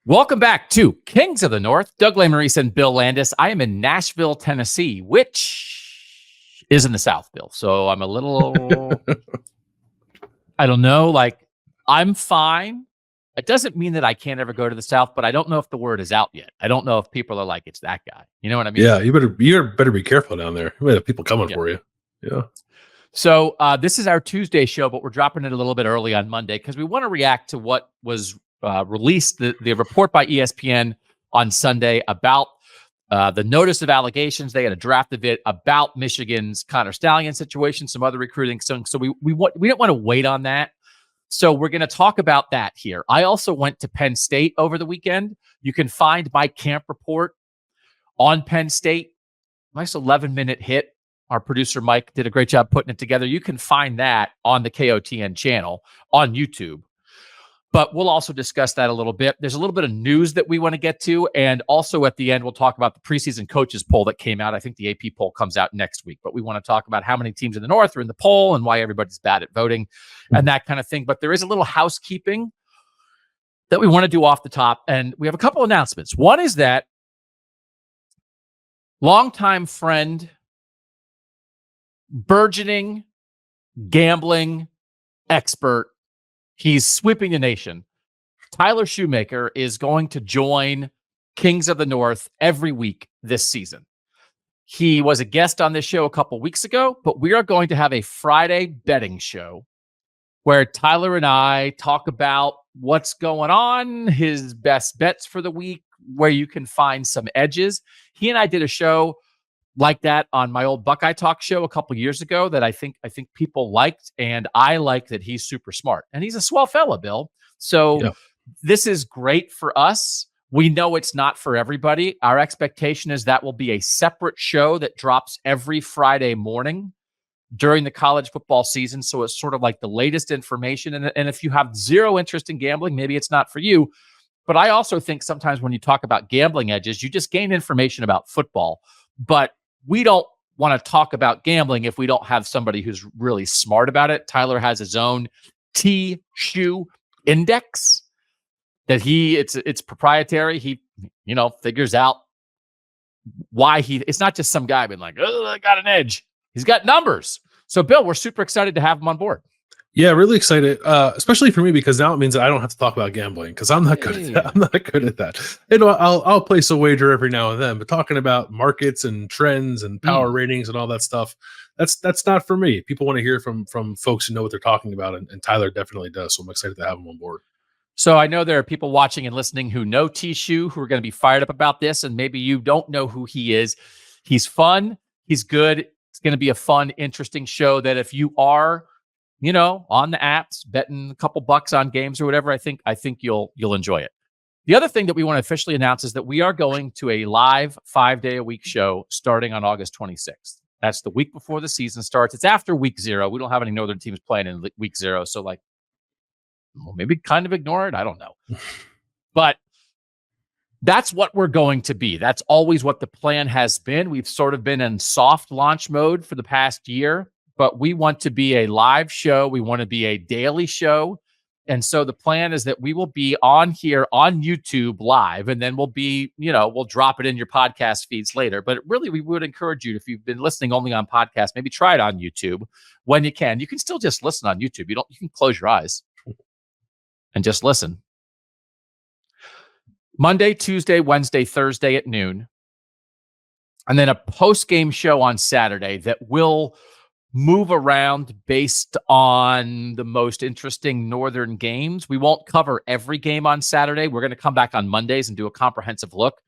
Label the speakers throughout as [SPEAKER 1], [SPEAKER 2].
[SPEAKER 1] Welcome back to Kings of the North. Doug Lesmerises and Bill Landis. I am in Nashville, Tennessee, which is in the South, Bill. So I'm a little, I don't know, like I'm fine. It doesn't mean that I can't ever go to the South, but I don't know if the word is out yet. I don't know if people are like, it's that guy. You know what I mean?
[SPEAKER 2] Yeah, you better be careful down there. You might have people coming for you. Yeah.
[SPEAKER 1] So this is our Tuesday show, but we're dropping it a little bit early on Monday because we want to react to what was released, the report by ESPN on Sunday about the notice of allegations. They had a draft of it about Michigan's Connor Stalions situation, some other recruiting. So we didn't want to wait on that. So we're going to talk about that here. I also went to Penn State over the weekend. You can find my camp report on Penn State. Nice 11-minute hit. Our producer, Mike, did a great job putting it together. You can find that on the KOTN channel on YouTube. But we'll also discuss that a little bit. There's a little bit of news that we want to get to. And also at the end, we'll talk about the preseason coaches poll that came out. I think the AP poll comes out next week. But we want to talk about how many teams in the North are in the poll and why everybody's bad at voting and that kind of thing. But there is a little housekeeping that we want to do off the top. And we have a couple announcements. One is that longtime friend, burgeoning gambling expert, he's sweeping the nation, Tyler Shoemaker is going to join Kings of the North every week this season. He was a guest on this show a couple weeks ago, but we are going to have a Friday betting show where Tyler and I talk about what's going on, his best bets for the week, where you can find some edges. He and I did a show like that on my old Buckeye Talk show a couple years ago that I think people liked, and I like that he's super smart. And he's a swell fella, Bill. So This is great for us. We know it's not for everybody. Our expectation is that will be a separate show that drops every Friday morning during the college football season. So it's sort of like the latest information. And if you have zero interest in gambling, maybe it's not for you. But I also think sometimes when you talk about gambling edges, you just gain information about football. But we don't want to talk about gambling if we don't have somebody who's really smart about it. Tyler has his own T-shoe index that it's proprietary. He, figures out why it's not just some guy being like, oh, I got an edge. He's got numbers. So Bill, we're super excited to have him on board.
[SPEAKER 2] Yeah, really excited, especially for me, because now it means that I don't have to talk about gambling because I'm not good at that. I'm not good at that. I'll place a wager every now and then, but talking about markets and trends and power ratings and all that stuff, that's not for me. People want to hear from folks who know what they're talking about, and Tyler definitely does. So I'm excited to have him on board.
[SPEAKER 1] So I know there are people watching and listening who know T-Shoe who are going to be fired up about this, and maybe you don't know who he is. He's fun. He's good. It's going to be a fun, interesting show that if you are on the apps, betting a couple bucks on games or whatever, I think you'll enjoy it. The other thing that we want to officially announce is that we are going to a live 5-day-a-week show starting on August 26th. That's the week before the season starts. It's after week 0. We don't have any Northern teams playing in week 0. So maybe kind of ignore it. I don't know. But that's what we're going to be. That's always what the plan has been. We've sort of been in soft launch mode for the past year, but we want to be a live show. We want to be a daily show. And so the plan is that we will be on here on YouTube live, and then we'll be, we'll drop it in your podcast feeds later. But really, we would encourage you, if you've been listening only on podcast, maybe try it on YouTube when you can. You can still just listen on YouTube. You can close your eyes and just listen. Monday, Tuesday, Wednesday, Thursday at noon. And then a post-game show on Saturday that will move around based on the most interesting Northern games. We won't cover every game on Saturday. We're going to come back on Mondays and do a comprehensive look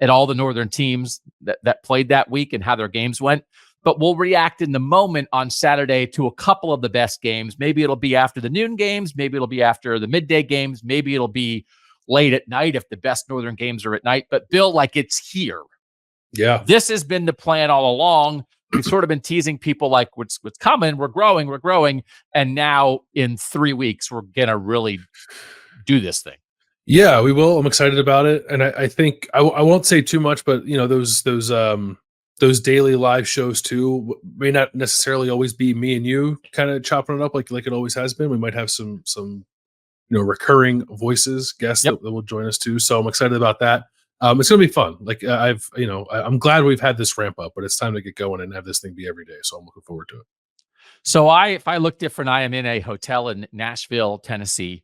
[SPEAKER 1] at all the Northern teams that played that week and how their games went. But we'll react in the moment on Saturday to a couple of the best games. Maybe it'll be after the noon games. Maybe it'll be after the midday games. Maybe it'll be late at night if the best Northern games are at night. But Bill, it's here.
[SPEAKER 2] Yeah.
[SPEAKER 1] This has been the plan all along. We've sort of been teasing people like what's coming. We're growing. And now in 3 weeks, we're going to really do this thing.
[SPEAKER 2] Yeah, we will. I'm excited about it. And I think I won't say too much, but those daily live shows too may not necessarily always be me and you kind of chopping it up like it always has been. We might have some recurring voices, guests that will join us too. So I'm excited about that. It's going to be fun. Like I'm glad we've had this ramp up, but it's time to get going and have this thing be every day. So I'm looking forward to it.
[SPEAKER 1] So if I look different, I am in a hotel in Nashville, Tennessee,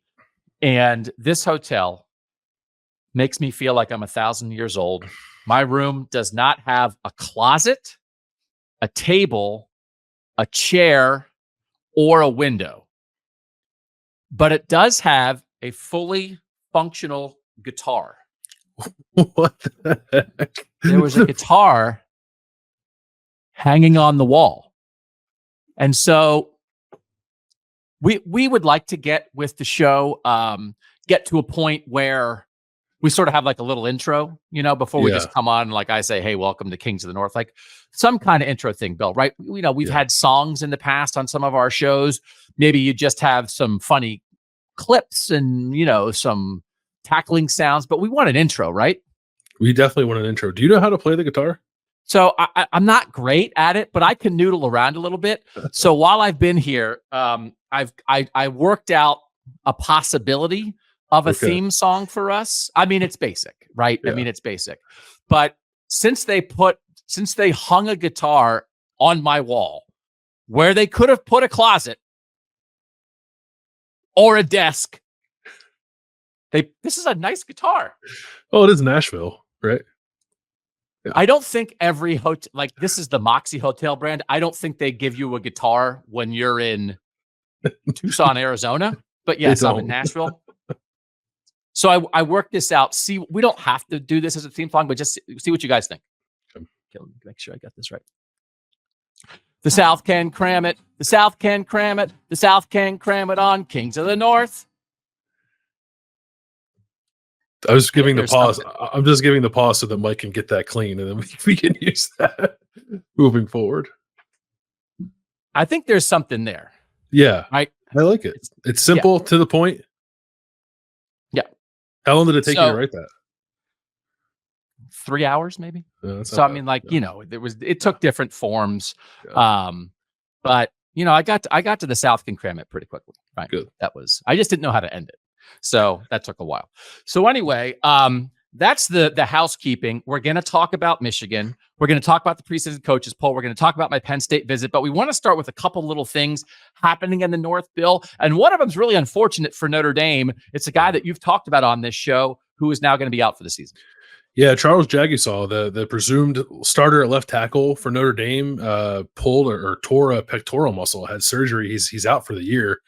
[SPEAKER 1] and this hotel makes me feel like I'm 1,000 years old. My room does not have a closet, a table, a chair, or a window, but it does have a fully functional guitar.
[SPEAKER 2] What the heck?
[SPEAKER 1] There was a guitar hanging on the wall. And so we would like to get with the show, get to a point where we sort of have like a little intro, before we just come on. Like I say, hey, welcome to Kings of the North, like some kind of intro thing, Bill, right? We've had songs in the past on some of our shows. Maybe you just have some funny clips and, some tackling sounds, but we want an intro, right?
[SPEAKER 2] We definitely want an intro. Do you know how to play the guitar?
[SPEAKER 1] So I'm not great at it, but I can noodle around a little bit. So while I've been here, I worked out a possibility of a theme song for us. I mean, it's basic, right? Yeah. I mean, it's basic. But since they hung a guitar on my wall where they could have put a closet or a desk, this is a nice guitar.
[SPEAKER 2] Oh, it is Nashville, right?
[SPEAKER 1] Yeah. I don't think every hotel, like this is the Moxie Hotel brand, I don't think they give you a guitar when you're in Tucson, Arizona. But yes, I'm in Nashville. So I worked this out. See, we don't have to do this as a theme song, but just see what you guys think. Okay, make sure I got this right. The South can cram it. The South can cram it. The South can cram it on Kings of the North.
[SPEAKER 2] I was giving the pause. I'm just giving the pause so that Mike can get that clean, and then we can use that moving forward.
[SPEAKER 1] I think there's something there.
[SPEAKER 2] Yeah,
[SPEAKER 1] right.
[SPEAKER 2] I like it. It's simple to the point.
[SPEAKER 1] Yeah.
[SPEAKER 2] How long did it take you to write that?
[SPEAKER 1] 3 hours, maybe. So I mean, it took different forms, but I got to the South can cram it pretty quickly. Right.
[SPEAKER 2] Good.
[SPEAKER 1] I just didn't know how to end it. So that took a while. So anyway, that's the housekeeping. We're going to talk about Michigan. We're going to talk about the preseason coaches poll. We're going to talk about my Penn State visit, but we want to start with a couple little things happening in the North, Bill. And one of them is really unfortunate for Notre Dame. It's a guy that you've talked about on this show who is now going to be out for the season.
[SPEAKER 2] Yeah, Charles Jagisaw, the presumed starter at left tackle for Notre Dame, pulled or tore a pectoral muscle, had surgery. He's out for the year.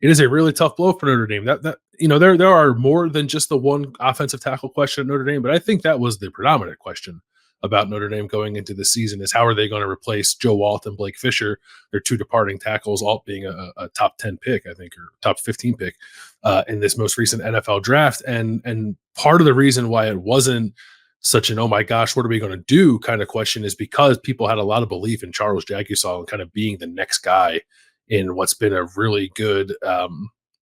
[SPEAKER 2] It is a really tough blow for Notre Dame. There are more than just the one offensive tackle question at Notre Dame, but I think that was the predominant question about Notre Dame going into the season is how are they going to replace Joe Alt and Blake Fisher, their two departing tackles, Alt being a top 10 pick, I think, or top 15 pick in this most recent NFL draft. And part of the reason why it wasn't such an, oh my gosh, what are we going to do kind of question is because people had a lot of belief in Charles Jagisaw and kind of being the next guy in what's been a really good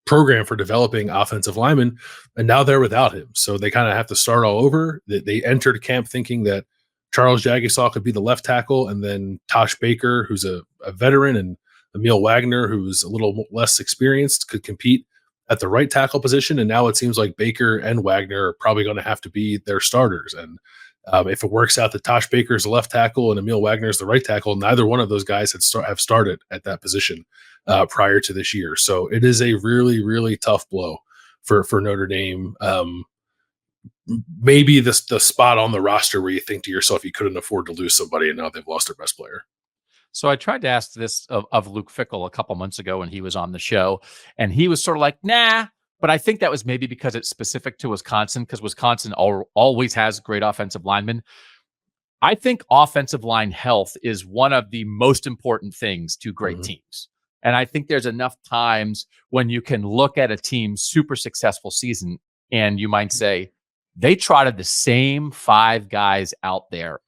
[SPEAKER 2] program for developing offensive linemen, and now they're without him. So they kind of have to start all over. They entered camp thinking that Charles Jagisaw could be the left tackle, and then Tosh Baker, who's a veteran, and Emil Wagner, who's a little less experienced, could compete at the right tackle position. And now it seems like Baker and Wagner are probably going to have to be their starters. And if it works out that Tosh Baker is the left tackle and Emil Wagner is the right tackle, neither one of those guys have started at that position prior to this year. So it is a really, really tough blow for Notre Dame. Maybe the spot on the roster where you think to yourself you couldn't afford to lose somebody, and now they've lost their best player.
[SPEAKER 1] So I tried to ask this of Luke Fickell a couple months ago when he was on the show, and he was sort of like, nah. But I think that was maybe because it's specific to Wisconsin, because Wisconsin always has great offensive linemen. I think offensive line health is one of the most important things to great teams. And I think there's enough times when you can look at a team's super successful season and you might say, they trotted the same 5 guys out there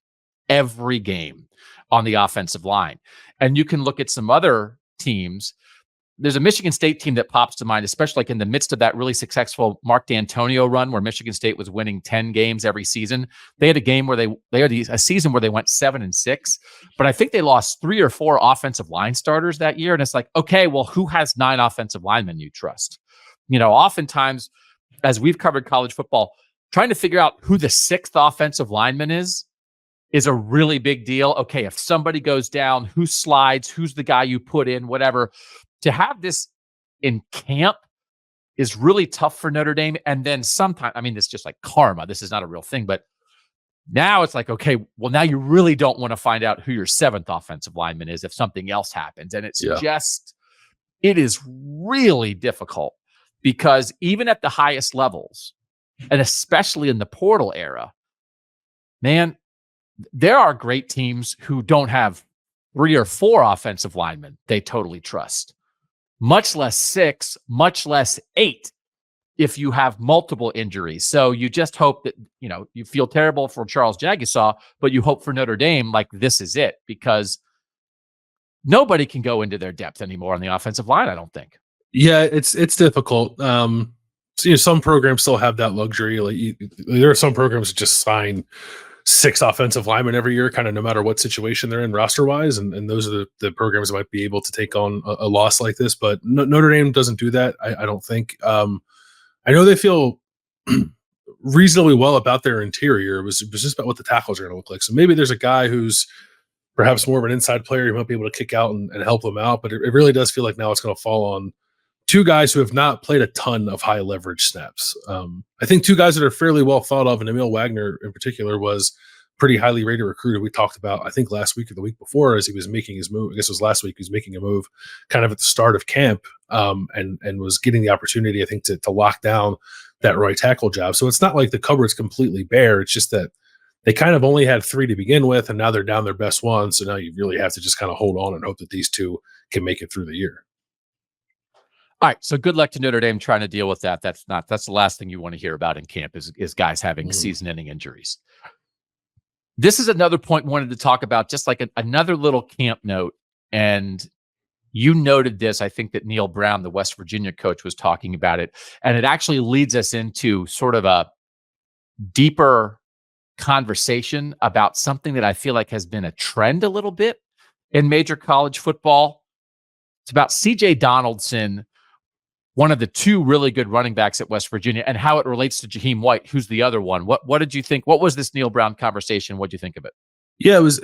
[SPEAKER 1] every game on the offensive line. And you can look at some other teams. There's a Michigan State team that pops to mind, especially like in the midst of that really successful Mark D'Antonio run where Michigan State was winning 10 games every season. They had a game where they had a season where they went 7-6, but I think they lost 3 or 4 offensive line starters that year. And it's like, okay, well, who has 9 offensive linemen you trust? oftentimes as we've covered college football, trying to figure out who the sixth offensive lineman is a really big deal. Okay, if somebody goes down, who slides, who's the guy you put in, whatever. To have this in camp is really tough for Notre Dame. And then sometimes, it's just like karma. This is not a real thing, but now it's like, okay, well, now you really don't want to find out who your seventh offensive lineman is if something else happens. And it's it is really difficult because even at the highest levels, and especially in the portal era, man, there are great teams who don't have 3 or 4 offensive linemen they totally trust, much less 6, much less 8 if you have multiple injuries. So you just hope that, you feel terrible for Charles Jagusaw, but you hope for Notre Dame like this is it, because nobody can go into their depth anymore on the offensive line, I don't think.
[SPEAKER 2] Yeah, it's difficult. So, some programs still have that luxury. Like there are some programs that just sign 6 offensive linemen every year, kind of no matter what situation they're in roster wise. And those are the programs that might be able to take on a loss like this. But Notre Dame doesn't do that, I don't think. I know they feel reasonably well about their interior. It was just about what the tackles are going to look like. So maybe there's a guy who's perhaps more of an inside player you might be able to kick out and help them out. But it really does feel like now it's going to fall on 2 guys who have not played a ton of high leverage snaps. I think 2 guys that are fairly well thought of, and Emil Wagner in particular was pretty highly rated recruiter. We talked about, I think last week or the week before, as he was making his move. I guess it was last week. He was making a move kind of at the start of camp, and was getting the opportunity, I think, to lock down that right tackle job. So it's not like the cupboard's completely bare. It's just that they kind of only had 3 to begin with, and now they're down their best one. So now you really have to just kind of hold on and hope that these 2 can make it through the year.
[SPEAKER 1] All right. So good luck to Notre Dame trying to deal with that. That's the last thing you want to hear about in camp is guys having season-ending injuries. This is another point I wanted to talk about, just like another little camp note. And you noted this. I think that Neil Brown, the West Virginia coach, was talking about it. And it actually leads us into sort of a deeper conversation about something that I feel like has been a trend a little bit in major college football. It's about C.J. Donaldson, one of the 2 really good running backs at West Virginia, and how it relates to Jaheim White, who's the other one. What did you think? What was this Neil Brown conversation? What did you think of it?
[SPEAKER 2] Yeah, it was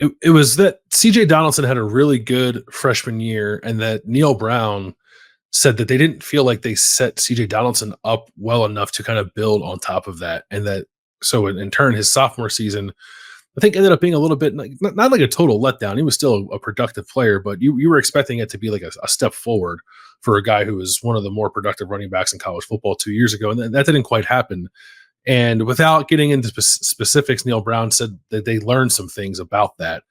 [SPEAKER 2] it was that C.J. Donaldson had a really good freshman year, and that Neil Brown said that they didn't feel like they set C.J. Donaldson up well enough to kind of build on top of that, and that so in turn his sophomore season, I think, ended up being a little bit not like a total letdown. He was still a productive player, but you were expecting it to be like a step forward for a guy who was one of the more productive running backs in college football 2 years ago, and that didn't quite happen. And without getting into specifics, Neil Brown said that they learned some things about that,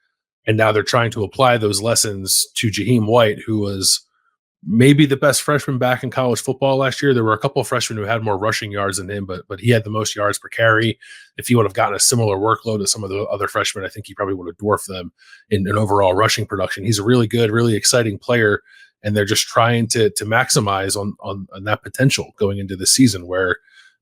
[SPEAKER 2] and now they're trying to apply those lessons to Jaheim White, who was maybe the best freshman back in college football last year. There were a couple of freshmen who had more rushing yards than him, but he had the most yards per carry. If he would have gotten a similar workload to some of the other freshmen, I think he probably would have dwarfed them in overall rushing production. He's a really good, really exciting player, and they're just trying to maximize on that potential going into the season, where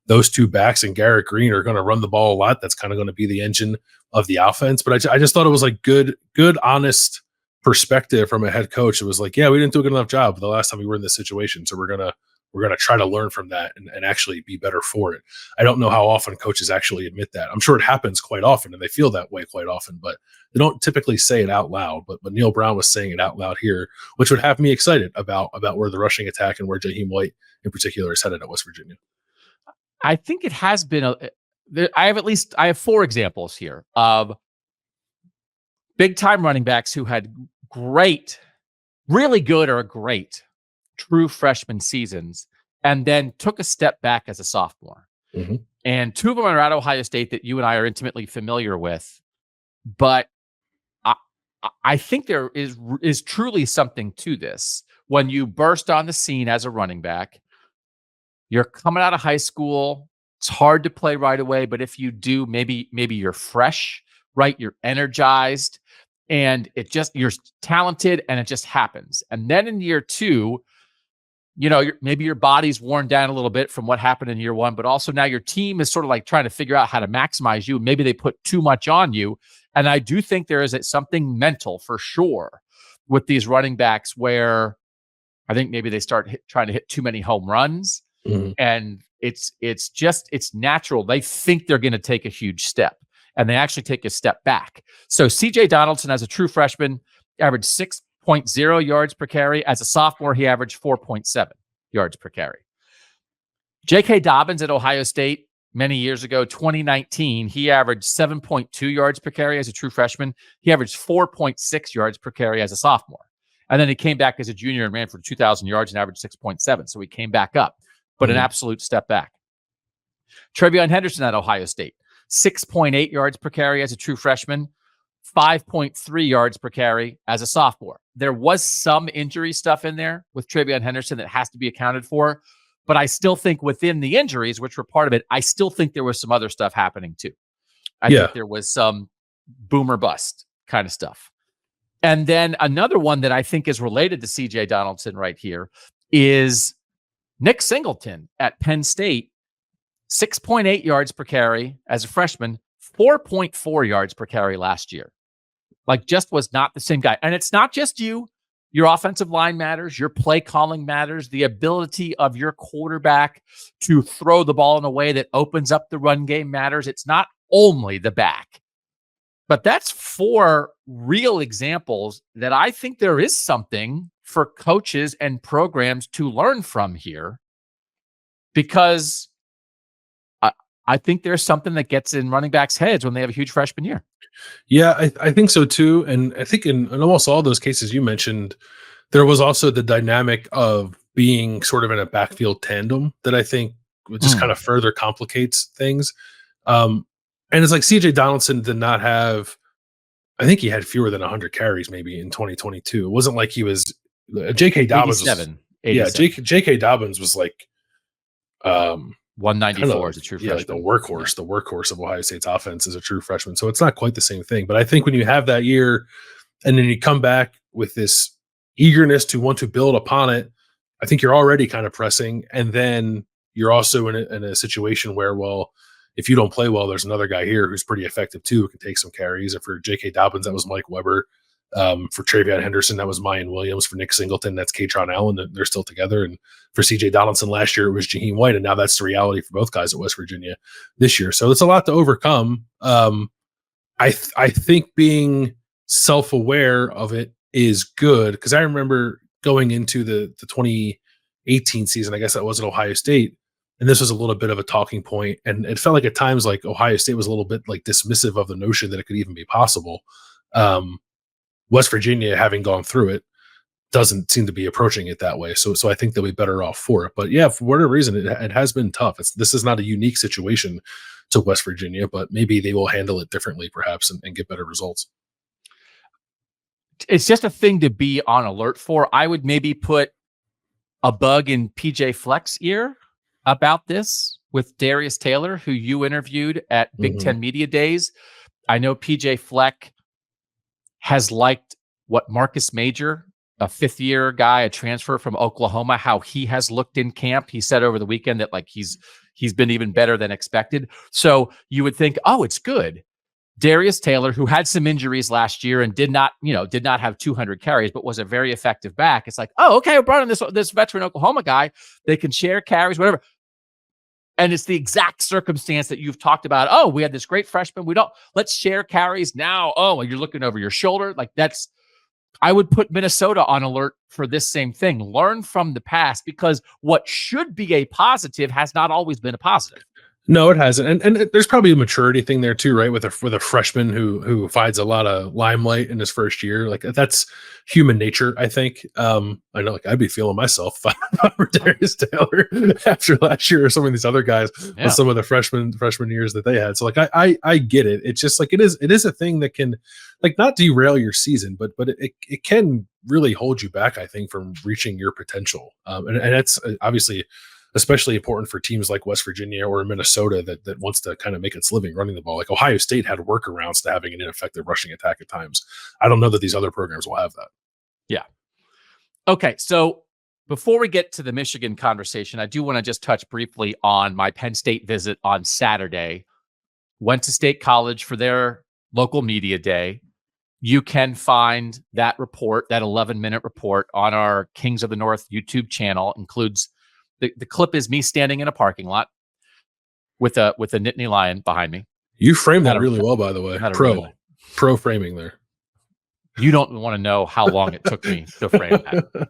[SPEAKER 2] those 2 backs and Garrett Green are going to run the ball a lot. That's kind of going to be the engine of the offense. But I just thought it was like good, honest perspective from a head coach. It was like, yeah, we didn't do a good enough job the last time we were in this situation, so we're gonna try to learn from that and actually be better for it. I don't know how often coaches actually admit that. I'm sure it happens quite often, and they feel that way quite often, but they don't typically say it out loud. But Neil Brown was saying it out loud here, which would have me excited about where the rushing attack and where Jaheim White in particular is headed at West Virginia.
[SPEAKER 1] I think it has been I have 4 examples here of big time running backs who had great, really good or great true freshman seasons, and then took a step back as a sophomore.
[SPEAKER 2] Mm-hmm.
[SPEAKER 1] And 2 of them are at Ohio State that you and I are intimately familiar with. But I think there is truly something to this. When you burst on the scene as a running back, you're coming out of high school. It's hard to play right away, but if you do, maybe you're fresh, right? You're energized, and you're talented, and it just happens. And then in year 2, maybe your body's worn down a little bit from what happened in year 1, but also now your team is sort of like trying to figure out how to maximize you. Maybe they put too much on you. And I do think there is something mental for sure with these running backs where I think maybe they start trying to hit too many home runs. And it's natural. They think they're going to take a huge step, and they actually take a step back. So CJ Donaldson, as a true freshman, averaged 6.0 yards per carry. As a sophomore, he averaged 4.7 yards per carry. J.K. Dobbins at Ohio State many years ago, 2019, he averaged 7.2 yards per carry as a true freshman. He averaged 4.6 yards per carry as a sophomore. And then he came back as a junior and ran for 2,000 yards and averaged 6.7. So he came back up, but an absolute step back. Trevion Henderson at Ohio State, 6.8 yards per carry as a true freshman, 5.3 yards per carry as a sophomore. There was some injury stuff in there with Trevion Henderson that has to be accounted for, but I still think within the injuries, which were part of it, I still think there was some other stuff happening too. I think there was some boomer bust kind of stuff. And then another one that I think is related to CJ Donaldson right here is Nick Singleton at Penn State, 6.8 yards per carry as a freshman, 4.4 yards per carry last year. Like, just was not the same guy. And it's not just you. Your offensive line matters. Your play calling matters. The ability of your quarterback to throw the ball in a way that opens up the run game matters. It's not only the back. But that's 4 real examples that I think there is something for coaches and programs to learn from here, because I think there's something that gets in running backs' heads when they have a huge freshman year.
[SPEAKER 2] Yeah, I think so too. And I think in almost all those cases you mentioned, there was also the dynamic of being sort of in a backfield tandem that I think just kind of further complicates things. And it's like CJ Donaldson did not have, I think he had fewer than 100 carries maybe in 2022. It wasn't like he was, J.K. Dobbins
[SPEAKER 1] 87.
[SPEAKER 2] Yeah, J.K. Dobbins was like
[SPEAKER 1] 194 as a true freshman.
[SPEAKER 2] Like the workhorse of Ohio State's offense as a true freshman. So it's not quite the same thing. But I think when you have that year and then you come back with this eagerness to want to build upon it, I think you're already kind of pressing. And then you're also in a situation where, well, if you don't play well, there's another guy here who's pretty effective too, who can take some carries. And for J.K. Dobbins, that was Mike Weber. For Trevion Henderson, that was Mayan Williams. For Nick Singleton, that's Katron Allen. They're still together. And for CJ Donaldson last year, it was Jaheim White. And now that's the reality for both guys at West Virginia this year. So it's a lot to overcome. I think being self-aware of it is good, because I remember going into the 2018 season, I guess that was at Ohio State, and this was a little bit of a talking point, and it felt like at times like Ohio State was a little bit like dismissive of the notion that it could even be possible. West Virginia, having gone through it, doesn't seem to be approaching it that way. So I think they'll be better off for it. But yeah, for whatever reason, it has been tough. This is not a unique situation to West Virginia, but maybe they will handle it differently perhaps and get better results.
[SPEAKER 1] It's just a thing to be on alert for. I would maybe put a bug in PJ Fleck's ear about this with Darius Taylor, who you interviewed at Big Ten Media Days. I know PJ Fleck has liked what Marcus Major, a fifth-year guy, a transfer from Oklahoma, how he has looked in camp. He said over the weekend that like he's been even better than expected. So you would think, oh, it's good. Darius Taylor, who had some injuries last year and did not have 200 carries, but was a very effective back. It's like, oh, okay, we brought in this veteran Oklahoma guy. They can share carries, whatever. And it's the exact circumstance that you've talked about. Oh, we had this great freshman. Let's share carries now. Oh, you're looking over your shoulder. Like I would put Minnesota on alert for this same thing. Learn from the past, because what should be a positive has not always been a positive.
[SPEAKER 2] No, it hasn't. And there's probably a maturity thing there too, right? With a freshman who finds a lot of limelight in his first year. Like, that's human nature, I think. I know, like, I'd be feeling myself for Darius Taylor after last year, or some of these other guys with some of the freshman years that they had. So like, I get it. It's just like, it is a thing that can, like, not derail your season, but it can really hold you back, I think, from reaching your potential. And that's obviously especially important for teams like West Virginia or Minnesota that wants to kind of make its living running the ball. Like, Ohio State had workarounds to having an ineffective rushing attack at times. I don't know that these other programs will have that.
[SPEAKER 1] Yeah. Okay. So before we get to the Michigan conversation, I do want to just touch briefly on my Penn State visit on Saturday. Went to State College for their local media day. You can find that report, that 11-minute report, on our Kings of the North YouTube channel. Includes the clip is me standing in a parking lot with a Nittany lion behind me.
[SPEAKER 2] You framed that really well, by the way. Pro framing there.
[SPEAKER 1] You don't want to know how long it took me to frame that.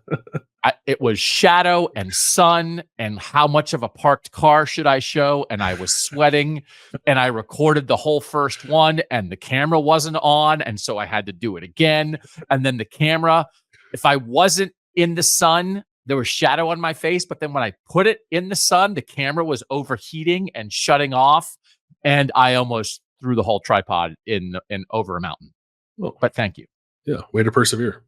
[SPEAKER 1] It was shadow and sun and how much of a parked car should I show, and I was sweating, and I recorded the whole first one, and the camera wasn't on, and so I had to do it again. And then the camera, if I wasn't in the sun, there was shadow on my face, but then when I put it in the sun, the camera was overheating and shutting off, and I almost threw the whole tripod in over a mountain. But thank you.
[SPEAKER 2] Yeah, way to persevere.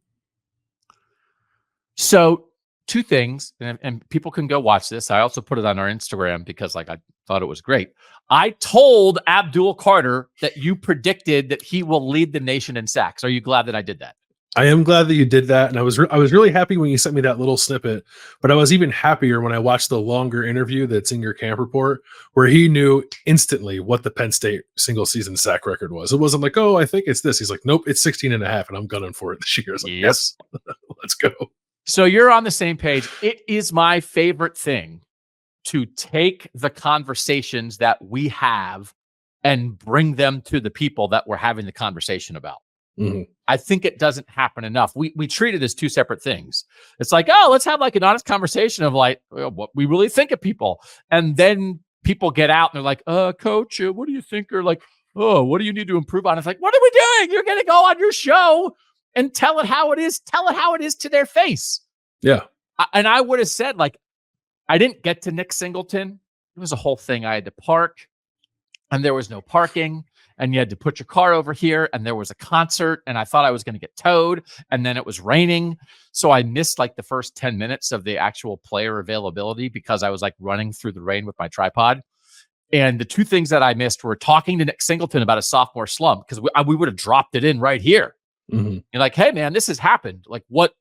[SPEAKER 1] So 2 things, and people can go watch this. I also put it on our Instagram because I thought it was great. I told Abdul Carter that you predicted that he will lead the nation in sacks. Are you glad that I did that?
[SPEAKER 2] I am glad that you did that, and I was really happy when you sent me that little snippet. But I was even happier when I watched the longer interview that's in your camp report, where he knew instantly what the Penn State single season sack record was. It wasn't like, oh, I think it's this. He's like, nope, it's 16 and a half, and I'm gunning for it this year. I was like, yes, let's go.
[SPEAKER 1] So you're on the same page. It is my favorite thing to take the conversations that we have and bring them to the people that we're having the conversation about.
[SPEAKER 2] Mm-hmm.
[SPEAKER 1] I think it doesn't happen enough. We treat it as 2 separate things. It's like, oh, let's have an honest conversation of what we really think of people. And then people get out and they're like, coach, what do you think? Or oh, what do you need to improve on? It's like, what are we doing? You're going to go on your show and tell it how it is. Tell it how it is to their face.
[SPEAKER 2] Yeah.
[SPEAKER 1] And I would have said, I didn't get to Nick Singleton. It was a whole thing. I had to park, and there was no parking, and you had to put your car over here, and there was a concert, and I thought I was going to get towed, and then it was raining. So I missed the first 10 minutes of the actual player availability because I was running through the rain with my tripod. And the 2 things that I missed were talking to Nick Singleton about a sophomore slump, because we would have dropped it in right here.
[SPEAKER 2] Mm-hmm.
[SPEAKER 1] You're like, hey, man, this has happened. What,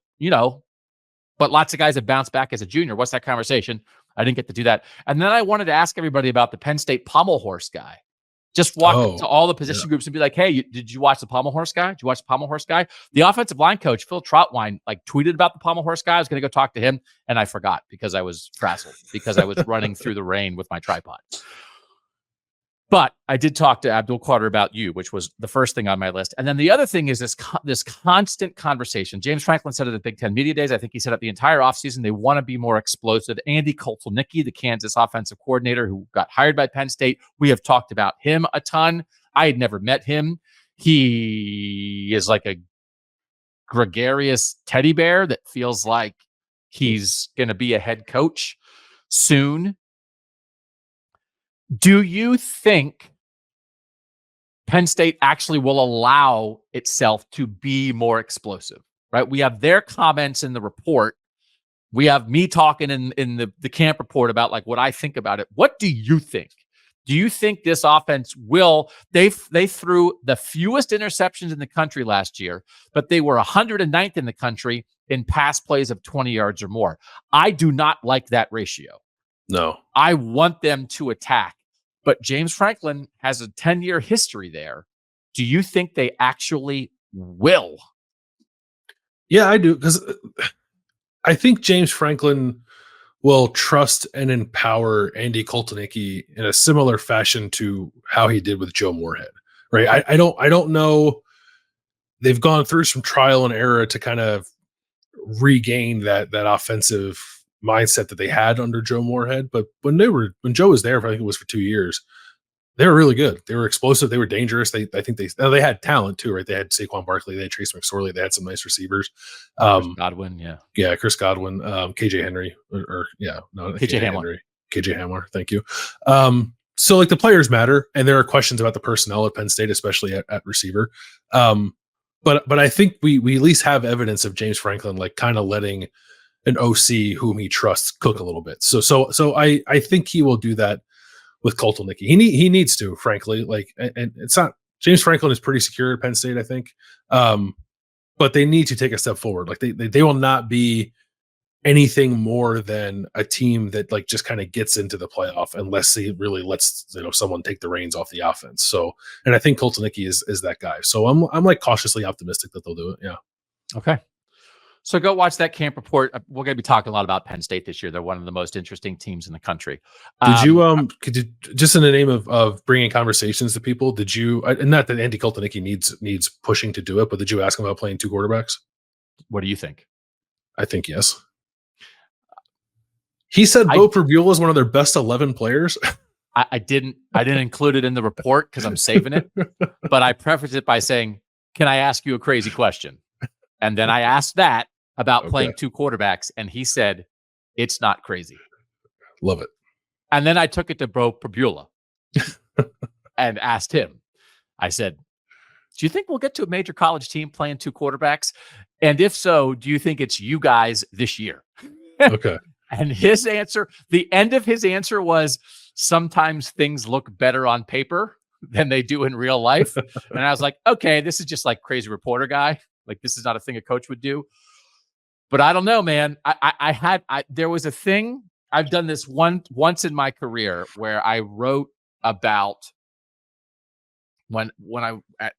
[SPEAKER 1] but lots of guys have bounced back as a junior. What's that conversation? I didn't get to do that. And then I wanted to ask everybody about the Penn State pommel horse guy. Just walk up to all the position groups and be like, hey, did you watch the pommel horse guy? Did you watch the pommel horse guy? The offensive line coach, Phil Troutwine, tweeted about the pommel horse guy. I was going to go talk to him, and I forgot because I was frazzled because I was running through the rain with my tripod. But I did talk to Abdul Carter about you, which was the first thing on my list. And then the other thing is this constant conversation. James Franklin said it at Big Ten Media Days. I think he said it the entire offseason. They want to be more explosive. Andy Koltelnicki, the Kansas offensive coordinator who got hired by Penn State, we have talked about him a ton. I had never met him. He is like a gregarious teddy bear that feels like he's going to be a head coach soon. Do you think Penn State actually will allow itself to be more explosive? Right? We have their comments in the report. We have me talking in the camp report about what I think about it. What do you think? Do you think this offense will? They threw the fewest interceptions in the country last year, but they were 109th in the country in pass plays of 20 yards or more. I do not like that ratio.
[SPEAKER 2] No.
[SPEAKER 1] I want them to attack. But James Franklin has a 10-year history there. Do you think they actually will?
[SPEAKER 2] Yeah, I do. Because I think James Franklin will trust and empower Andy Koltelnicki in a similar fashion to how he did with Joe Moorhead. Right? I don't know. They've gone through some trial and error to kind of regain that offensive mindset that they had under Joe Moorhead. But when Joe was there, I think it was for 2 years, they were really good. They were explosive. They were dangerous. I think they had talent too, right? They had Saquon Barkley, they had Trace McSorley, they had some nice receivers.
[SPEAKER 1] Chris Godwin, yeah,
[SPEAKER 2] Chris Godwin, KJ Henry,
[SPEAKER 1] KJ Hamler.
[SPEAKER 2] KJ Hamler, thank you. So the players matter, and there are questions about the personnel at Penn State, especially at receiver. But I think we at least have evidence of James Franklin kind of letting an OC whom he trusts cook a little bit. So I think he will do that with Koltelnicki. He needs to, frankly. And it's not, James Franklin is pretty secure at Penn State, I think. But they need to take a step forward. They will not be anything more than a team that like just kind of gets into the playoff unless he really lets someone take the reins off the offense. So, and I think Koltoniki is that guy. So I'm like cautiously optimistic that they'll do it. Yeah.
[SPEAKER 1] Okay. So go watch that camp report. We're going to be talking a lot about Penn State this year. They're one of the most interesting teams in the country.
[SPEAKER 2] Did you could you, just in the name of bringing conversations to people, did you, and not that Andy Koltoniki needs pushing to do it, but did you ask him about playing two quarterbacks?
[SPEAKER 1] What do you think?
[SPEAKER 2] I think yes. He said Bo Prabula is one of their best 11 players.
[SPEAKER 1] I didn't include it in the report because I'm saving it, but I prefaced it by saying, "Can I ask you a crazy question?" And then I asked that about playing two quarterbacks, and he said, "It's not crazy."
[SPEAKER 2] Love it.
[SPEAKER 1] And then I took it to Bo Prabula and asked him. I said, "Do you think we'll get to a major college team playing two quarterbacks? And if so, do you think it's you guys this year?"
[SPEAKER 2] Okay.
[SPEAKER 1] And his answer, the end of his answer was, "Sometimes things look better on paper than they do in real life." And I was like, okay, this is just like crazy reporter guy. Like, this is not a thing a coach would do. But I don't know, man. There was a thing. I've done this once in my career where I wrote about when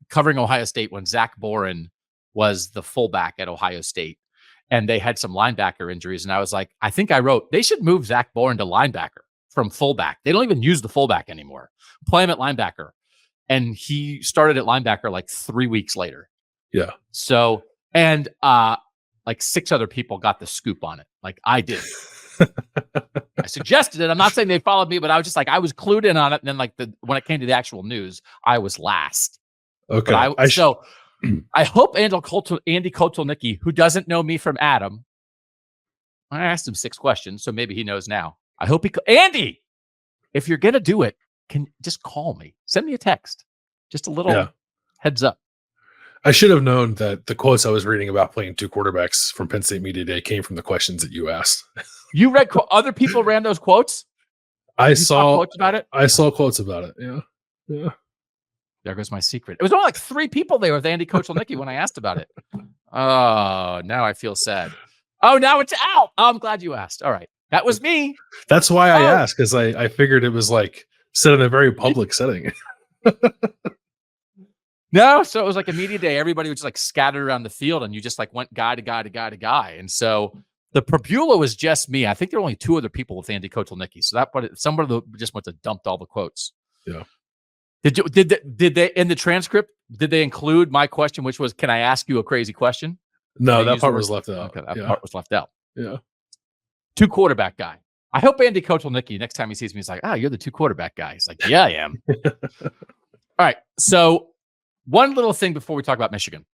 [SPEAKER 1] covering Ohio State, when Zach Boren was the fullback at Ohio State. And they had some linebacker injuries. And I was like, I think I wrote, they should move Zach Boren to linebacker from fullback. They don't even use the fullback anymore. Play him at linebacker. And he started at linebacker like 3 weeks later.
[SPEAKER 2] Yeah.
[SPEAKER 1] So, and like 6 other people got the scoop on it. Like I did. I suggested it. I'm not saying they followed me, but I was just like, I was clued in on it. And then like when it came to the actual news, I was last.
[SPEAKER 2] Okay.
[SPEAKER 1] I hope Andy Koltoniki, who doesn't know me from Adam, I asked him 6 questions, so maybe he knows now. I hope Andy, if you're going to do it, can just call me. Send me a text. Just a little heads up.
[SPEAKER 2] I should have known that the quotes I was reading about playing two quarterbacks from Penn State Media Day came from the questions that you asked.
[SPEAKER 1] You read other people ran those quotes?
[SPEAKER 2] I saw
[SPEAKER 1] quotes about it.
[SPEAKER 2] I saw quotes about it. Yeah. Yeah.
[SPEAKER 1] There goes my secret. It was only like 3 people there with Andy Koltoniki when I asked about it. Oh, now I feel sad. Oh, now it's out. Oh, I'm glad you asked. All right. That was me.
[SPEAKER 2] That's why I asked, because I figured it was like said in a very public setting.
[SPEAKER 1] No, so it was like a media day. Everybody was just like scattered around the field, and you just like went guy to guy to guy to guy. And so the Prabula was just me. I think there were only 2 other people with Andy Koltoniki. So somebody just went to dumped all the quotes.
[SPEAKER 2] Yeah.
[SPEAKER 1] Did they in the transcript? Did they include my question, which was, "Can I ask you a crazy question"?
[SPEAKER 2] No, that part was left out.
[SPEAKER 1] Okay, that part was left out.
[SPEAKER 2] Yeah.
[SPEAKER 1] 2 quarterback guy. I hope Andy Koltoniki, next time he sees me, he's like, "Oh, you're the 2 quarterback guy." He's like, "Yeah, I am." All right. So one little thing before we talk about Michigan.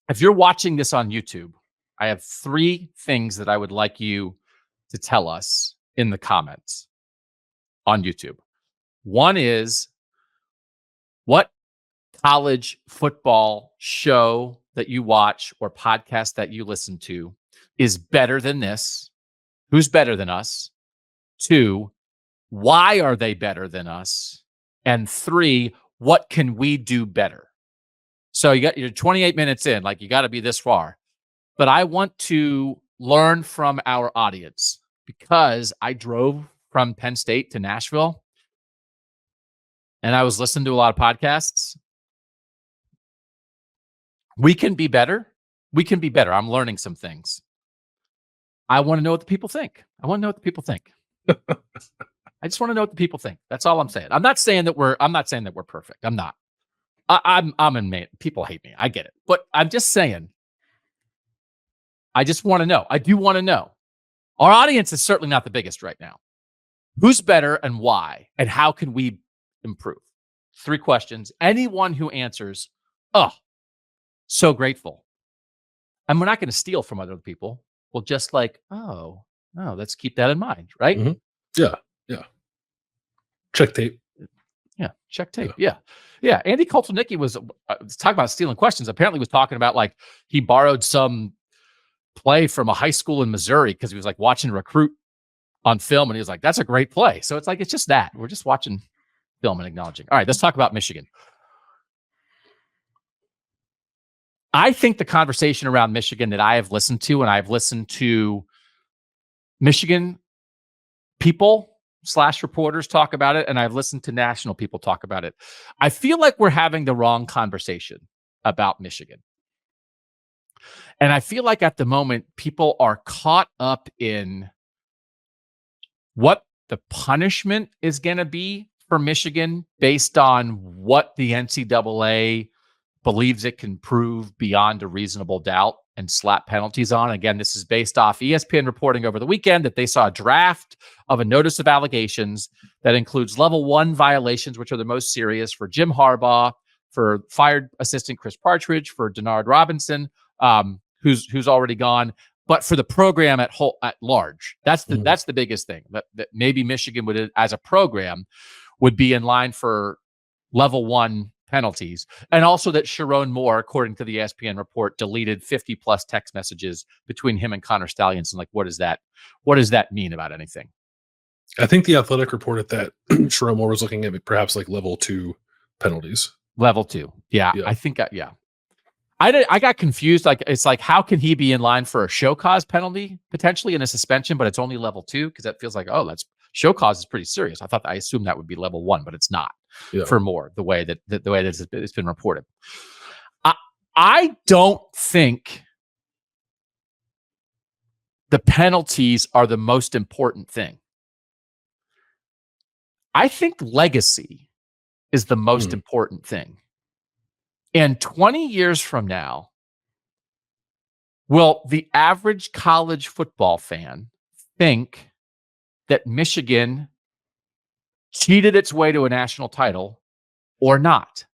[SPEAKER 1] If you're watching this on YouTube, I have 3 things that I would like you to tell us in the comments on YouTube. One is, what college football show that you watch or podcast that you listen to is better than this? Who's better than us? 2, why are they better than us? And 3, what can we do better? So you're 28 minutes in, like you got to be this far. But I want to learn from our audience because I drove from Penn State to Nashville and I was listening to a lot of podcasts. We can be better. We can be better. I'm learning some things. I want to know what the people think. I just want to know what the people think. That's all I'm saying. I'm not saying that we're perfect. I'm not. I'm in Maine. People hate me. I get it. But I'm just saying, I just want to know. I do want to know. Our audience is certainly not the biggest right now. Who's better and why? And how can we improve? 3 questions. Anyone who answers, so grateful. And we're not going to steal from other people. We'll just like, let's keep that in mind, right?
[SPEAKER 2] Mm-hmm. Yeah. Yeah. Check tape.
[SPEAKER 1] Yeah. Check tape. Yeah. Yeah. Andy Koltoniki was talking about stealing questions. Apparently was talking about like he borrowed some play from a high school in Missouri because he was like watching a recruit on film and he was like, "That's a great play." So it's like, it's just that. We're just watching film and acknowledging. All right, let's talk about Michigan. I think the conversation around Michigan that I have listened to, and I've listened to Michigan people / reporters talk about it, and I've listened to national people talk about it. I feel like we're having the wrong conversation about Michigan. And I feel like at the moment, people are caught up in what the punishment is going to be for Michigan based on what the NCAA believes it can prove beyond a reasonable doubt and slap penalties on. Again, this is based off ESPN reporting over the weekend that they saw a draft of a notice of allegations that includes level 1 violations, which are the most serious for Jim Harbaugh, for fired assistant Chris Partridge, for Denard Robinson, who's already gone, but for the program at large. That's the biggest thing, that maybe Michigan would, as a program, would be in line for level 1 penalties. And also that Sharon Moore, according to the ESPN report, deleted 50 plus text messages between him and Connor Stalions. And like, what does that mean about anything?
[SPEAKER 2] I think the Athletic reported that Sharon Moore was looking at perhaps like level 2 penalties.
[SPEAKER 1] Level 2. Yeah. I think, I got confused. Like, it's like, how can he be in line for a show cause penalty potentially in a suspension, but it's only level 2? Because that feels like, oh, that's show cause is pretty serious. I assumed that would be level 1, but it's not for Moore, the way that it's been reported. I don't think the penalties are the most important thing. I think legacy is the most important thing. And 20 years from now, will the average college football fan think that Michigan cheated its way to a national title or not?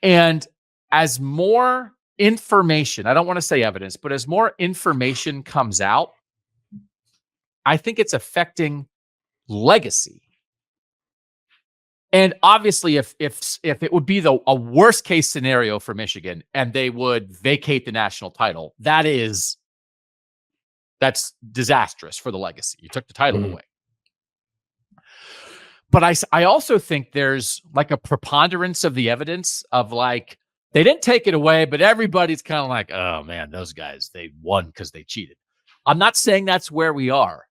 [SPEAKER 1] And as more information, I don't want to say evidence, but as more information comes out, I think it's affecting legacy. And obviously, if it would be a worst case scenario for Michigan and they would vacate the national title, that's disastrous for the legacy. You took the title away. But I also think there's like a preponderance of the evidence of like, they didn't take it away, but everybody's kind of like, oh man, those guys, they won because they cheated. I'm not saying that's where we are,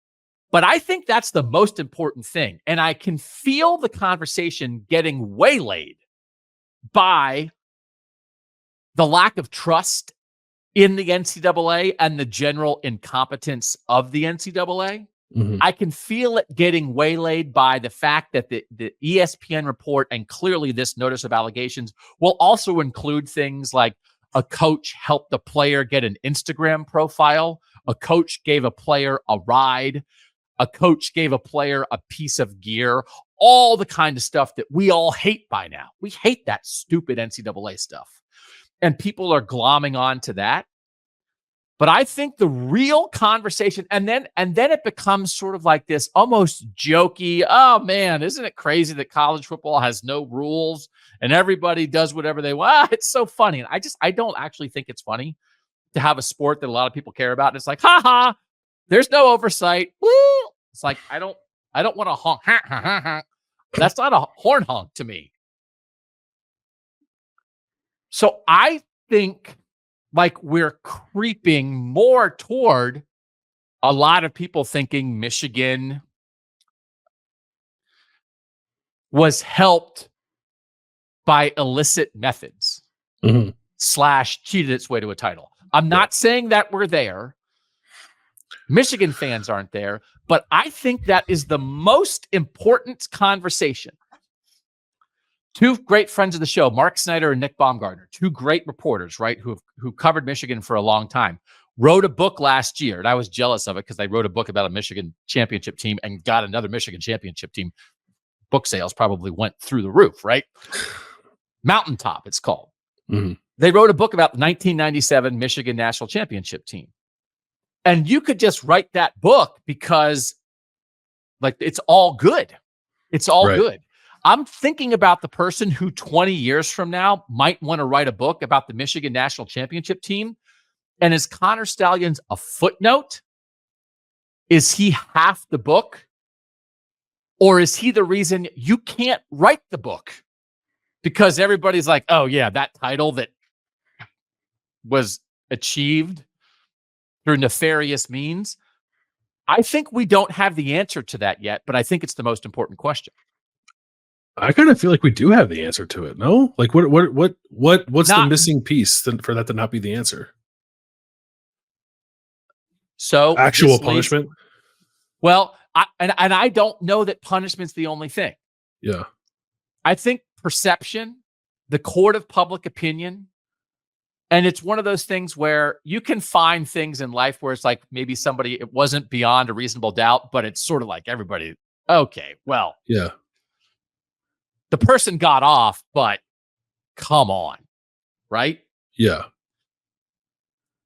[SPEAKER 1] but I think that's the most important thing. And I can feel the conversation getting waylaid by the lack of trust in the NCAA and the general incompetence of the NCAA. I can feel it getting waylaid by the fact that the ESPN report, and clearly this notice of allegations, will also include things like a coach helped a player get an Instagram profile, a coach gave a player a ride, a coach gave a player a piece of gear, all the kind of stuff that we all hate by now. We hate that stupid NCAA stuff. And people are glomming on to that. But I think the real conversation, and then it becomes sort of like this almost jokey, oh man, isn't it crazy that college football has no rules and everybody does whatever they want? It's so funny. And I don't actually think it's funny to have a sport that a lot of people care about. And it's like, ha, there's no oversight. Woo! It's like, I don't want to honk. Ha, ha, ha, ha. That's not a horn honk to me. So I think like we're creeping more toward a lot of people thinking Michigan was helped by illicit methods / cheated its way to a title. I'm not saying that we're there. Michigan fans aren't there, but I think that is the most important conversation. Two great friends of the show, Mark Snyder and Nick Baumgartner, two great reporters, right, who covered Michigan for a long time, wrote a book last year, and I was jealous of it because they wrote a book about a Michigan championship team and got another Michigan championship team. Book sales probably went through the roof, right? Mountaintop, it's called. They wrote a book about the 1997 Michigan national championship team. And you could just write that book because, like, it's all good. It's all good. I'm thinking about the person who 20 years from now might want to write a book about the Michigan national championship team. And is Connor Stalions a footnote? Is he half the book? Or is he the reason you can't write the book? Because everybody's like, oh yeah, that title that was achieved through nefarious means? I think we don't have the answer to that yet, but I think it's the most important question.
[SPEAKER 2] I kind of feel like we do have the answer to it. No, like what's the
[SPEAKER 1] Not
[SPEAKER 2] missing piece for that to not be the answer?
[SPEAKER 1] so
[SPEAKER 2] Actual
[SPEAKER 1] this leads.
[SPEAKER 2] punishment.
[SPEAKER 1] Well, I don't know that punishment's the only thing.
[SPEAKER 2] Yeah,
[SPEAKER 1] I think perception, the court of public opinion, and it's one of those things where you can find things in life where it's like maybe somebody, it wasn't beyond a reasonable doubt, but it's sort of like everybody, okay, well,
[SPEAKER 2] yeah,
[SPEAKER 1] the person got off, but come on, right?
[SPEAKER 2] yeah.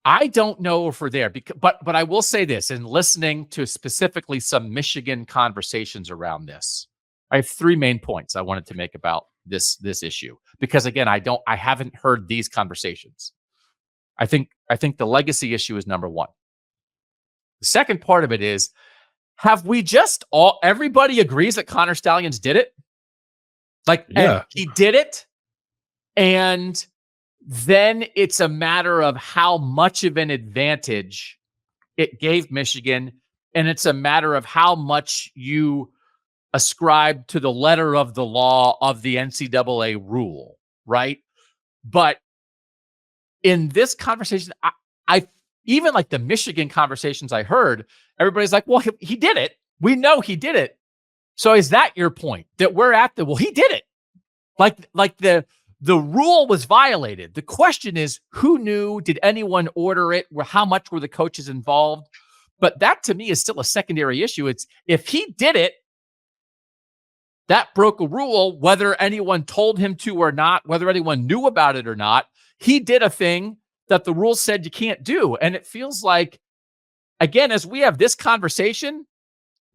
[SPEAKER 1] I don't know if we're there, but I will say this, in listening to specifically some Michigan conversations around this, I have 3 main points I wanted to make about this issue, because again, I haven't heard these conversations. I think the legacy issue is number 1. The second part of it is, have we just everybody agrees that Connor Stalions did it? Like,
[SPEAKER 2] Yeah.
[SPEAKER 1] he did it, and then it's a matter of how much of an advantage it gave Michigan, and it's a matter of how much you ascribe to the letter of the law of the NCAA rule, right? But in this conversation, I even like the Michigan conversations I heard, everybody's like, well, he did it. We know he did it. So is that your point? That we're at well, he did it. Like the rule was violated. The question is, who knew? Did anyone order it? How much were the coaches involved? But that to me is still a secondary issue. It's if he did it, that broke a rule, whether anyone told him to or not, whether anyone knew about it or not. He did a thing that the rules said you can't do. And it feels like, again, as we have this conversation,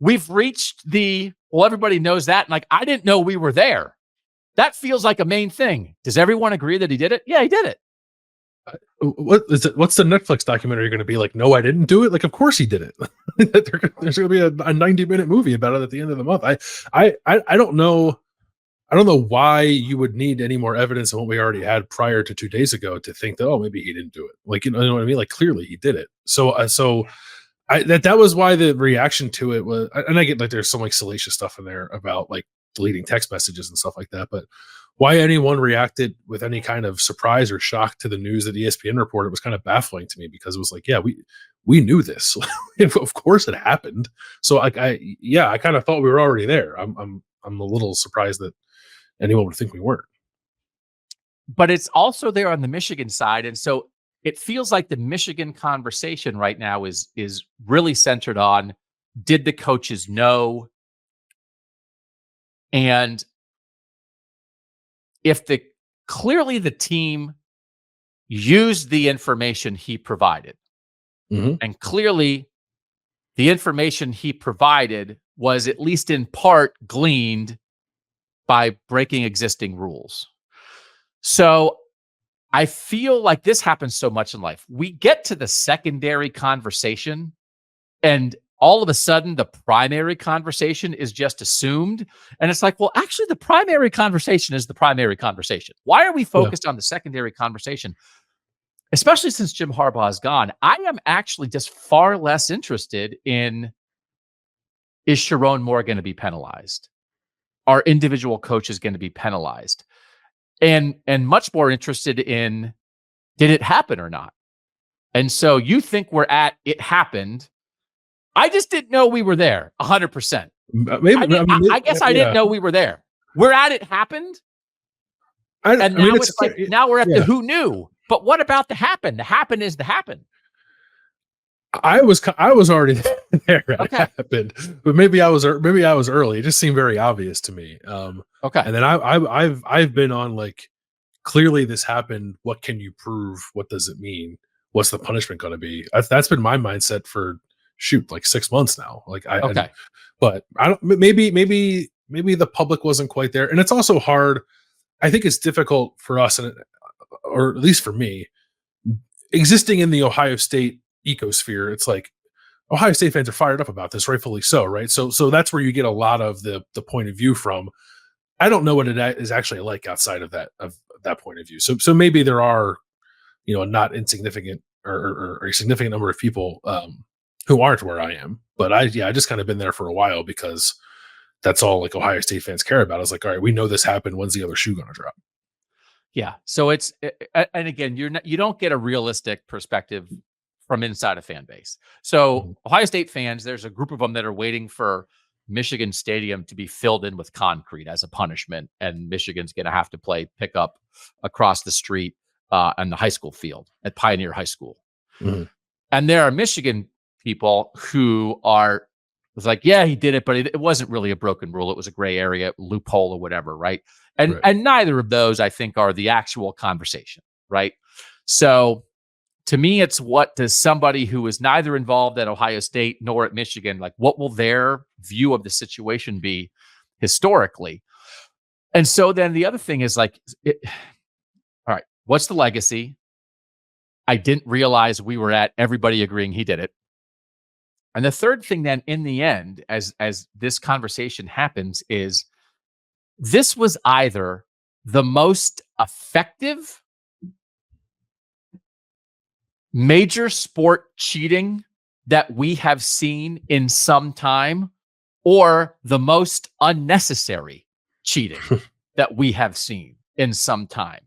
[SPEAKER 1] we've reached well, everybody knows that. And like, I didn't know we were there. That feels like a main thing. Does everyone agree that he did it? Yeah, he did it.
[SPEAKER 2] What is it? What's the Netflix documentary going to be like? No, I didn't do it. Like, of course he did it. There's going to be a 90-minute movie about it at the end of the month. I don't know. I don't know why you would need any more evidence than what we already had prior to 2 days ago to think that, oh, maybe he didn't do it. Like, you know what I mean? Like, clearly he did it. So that was why the reaction to it was, and I get like there's some like salacious stuff in there about like deleting text messages and stuff like that, but why anyone reacted with any kind of surprise or shock to the news that ESPN reported was kind of baffling to me, because it was like, yeah, we knew this. Of course it happened. So I kind of thought we were already there. I'm a little surprised that anyone would think we weren't.
[SPEAKER 1] But it's also there on the Michigan side. And so it feels like the Michigan conversation right now is really centered on, did the coaches know? And if clearly the team used the information he provided, and clearly the information he provided was at least in part gleaned by breaking existing rules. So I feel like this happens so much in life. We get to the secondary conversation, and all of a sudden the primary conversation is just assumed. And it's like, well, actually the primary conversation is the primary conversation. Why are we focused on the secondary conversation? Especially since Jim Harbaugh is gone, I am actually just far less interested in, is Sharon Moore going to be penalized? Are individual coaches going to be penalized? And much more interested in, did it happen or not? And so you think we're at, it happened. I just didn't know we were there 100%. I guess I didn't know we were there. We're at, it happened. Now we're at the who knew. But what about the happen? The happen is the happen.
[SPEAKER 2] I was already there. Okay. It happened, but maybe I was early. It just seemed very obvious to me.
[SPEAKER 1] Okay.
[SPEAKER 2] And then I've been on like, clearly this happened. What can you prove? What does it mean? What's the punishment going to be? That's been my mindset for like 6 months now. Like but I don't. Maybe the public wasn't quite there, and it's also hard. I think it's difficult for us, or at least for me, existing in the Ohio State ecosphere. It's like Ohio State fans are fired up about this, rightfully so, right? So that's where you get a lot of the point of view from. I don't know what it is actually like outside of that point of view. So maybe there are a not insignificant or a significant number of people who aren't where I am. But I just kind of been there for a while because that's all like Ohio State fans care about. I was like, all right, we know this happened. When's the other shoe going to drop?
[SPEAKER 1] Yeah. So and again, you don't get a realistic perspective from inside a fan base. So Ohio State fans, there's a group of them that are waiting for Michigan Stadium to be filled in with concrete as a punishment, and Michigan's going to have to play pickup across the street on the high school field at Pioneer High School.
[SPEAKER 2] Mm-hmm.
[SPEAKER 1] And there are Michigan people who are was like, yeah, he did it, but it wasn't really a broken rule. It was a gray area, loophole, or whatever, right? And neither of those, I think, are the actual conversation, right? So to me, it's what does somebody who is neither involved at Ohio State nor at Michigan, like what will their view of the situation be historically? And so then the other thing is like, all right, what's the legacy? I didn't realize we were at everybody agreeing he did it. And the third thing then in the end, as this conversation happens, is this was either the most effective major sport cheating that we have seen in some time, or the most unnecessary cheating that we have seen in some time.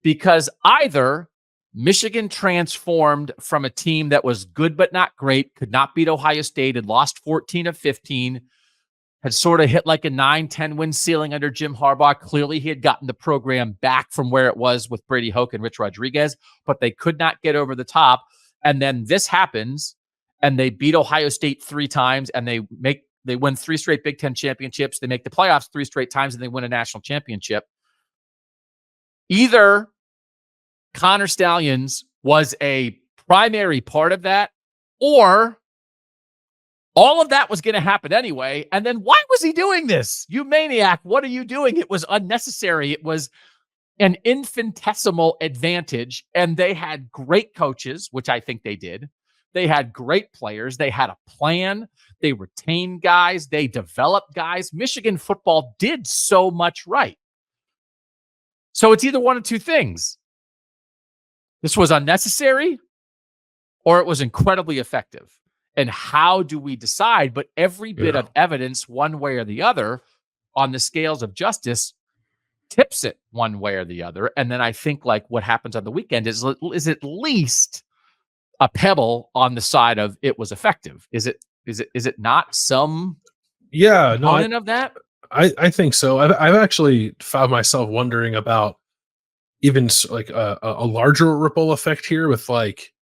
[SPEAKER 1] Because either Michigan transformed from a team that was good but not great, could not beat Ohio State, had lost 14 of 15, had sort of hit like a 9-10 win ceiling under Jim Harbaugh. Clearly, he had gotten the program back from where it was with Brady Hoke and Rich Rodriguez, but they could not get over the top. And then this happens, and they beat Ohio State 3 times, and they win 3 straight Big Ten championships. They make the playoffs 3 straight times, and they win a national championship. Either Connor Stalions was a primary part of that, or all of that was going to happen anyway. And then why was he doing this? You maniac. What are you doing? It was unnecessary. It was an infinitesimal advantage. And they had great coaches, which I think they did. They had great players. They had a plan. They retained guys. They developed guys. Michigan football did so much right. So it's either one of two things. This was unnecessary, or it was incredibly effective. And how do we decide? But every bit of evidence, one way or the other, on the scales of justice, tips it one way or the other. And then I think like what happens on the weekend is at least a pebble on the side of it was effective. Is it not some component of that?
[SPEAKER 2] I think so. I've actually found myself wondering about even like a larger ripple effect here with like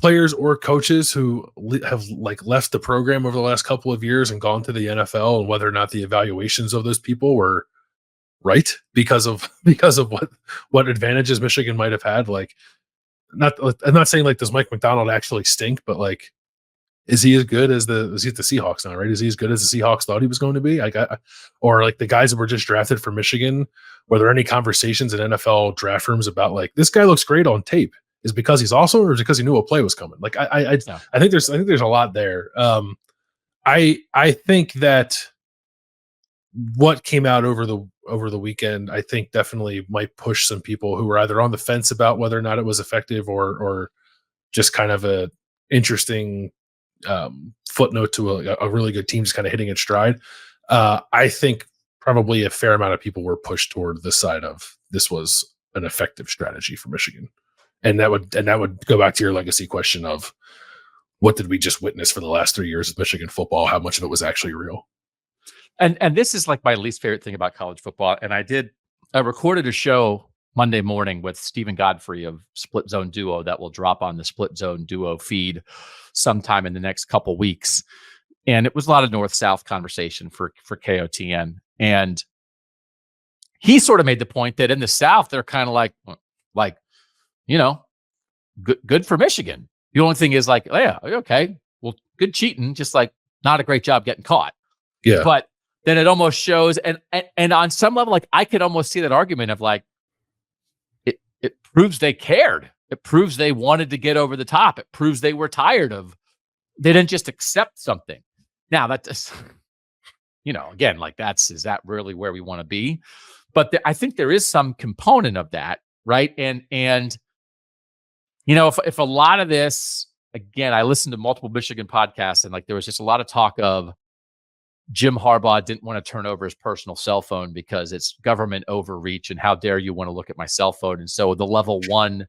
[SPEAKER 2] players or coaches who have like left the program over the last couple of years and gone to the NFL, and whether or not the evaluations of those people were right because of what advantages Michigan might have had. Like, I'm not saying like does Mike McDonald actually stink, but like, is he as good as the Seahawks now? Right? Is he as good as the Seahawks thought he was going to be? Like, or like the guys that were just drafted for Michigan? Were there any conversations in NFL draft rooms about like this guy looks great on tape? Is because he's awesome, or is because he knew a play was coming? Like, I think there's a lot there. I think that what came out over the weekend, I think definitely might push some people who were either on the fence about whether or not it was effective, or just kind of a interesting footnote to a really good team just kind of hitting its stride. I think probably a fair amount of people were pushed toward the side of this was an effective strategy for Michigan. And that would go back to your legacy question of what did we just witness for the last 3 years of Michigan football? How much of it was actually real?
[SPEAKER 1] And this is like my least favorite thing about college football. And I recorded a show Monday morning with Stephen Godfrey of Split Zone Duo that will drop on the Split Zone Duo feed sometime in the next couple weeks. And it was a lot of North-South conversation for KOTN. And he sort of made the point that in the South, they're kind of like, you know, good for Michigan. The only thing is like, oh, yeah, okay, well, good cheating, just like not a great job getting caught.
[SPEAKER 2] Yeah.
[SPEAKER 1] But then it almost shows, and on some level, like I could almost see that argument of like, it proves they cared. It proves they wanted to get over the top. It proves they were tired of, they didn't just accept something. Now that just, again, like is that really where we want to be? But I think there is some component of that, right? And if a lot of this, again, I listened to multiple Michigan podcasts, and like there was just a lot of talk of Jim Harbaugh didn't want to turn over his personal cell phone because it's government overreach, and how dare you want to look at my cell phone? And so the level 1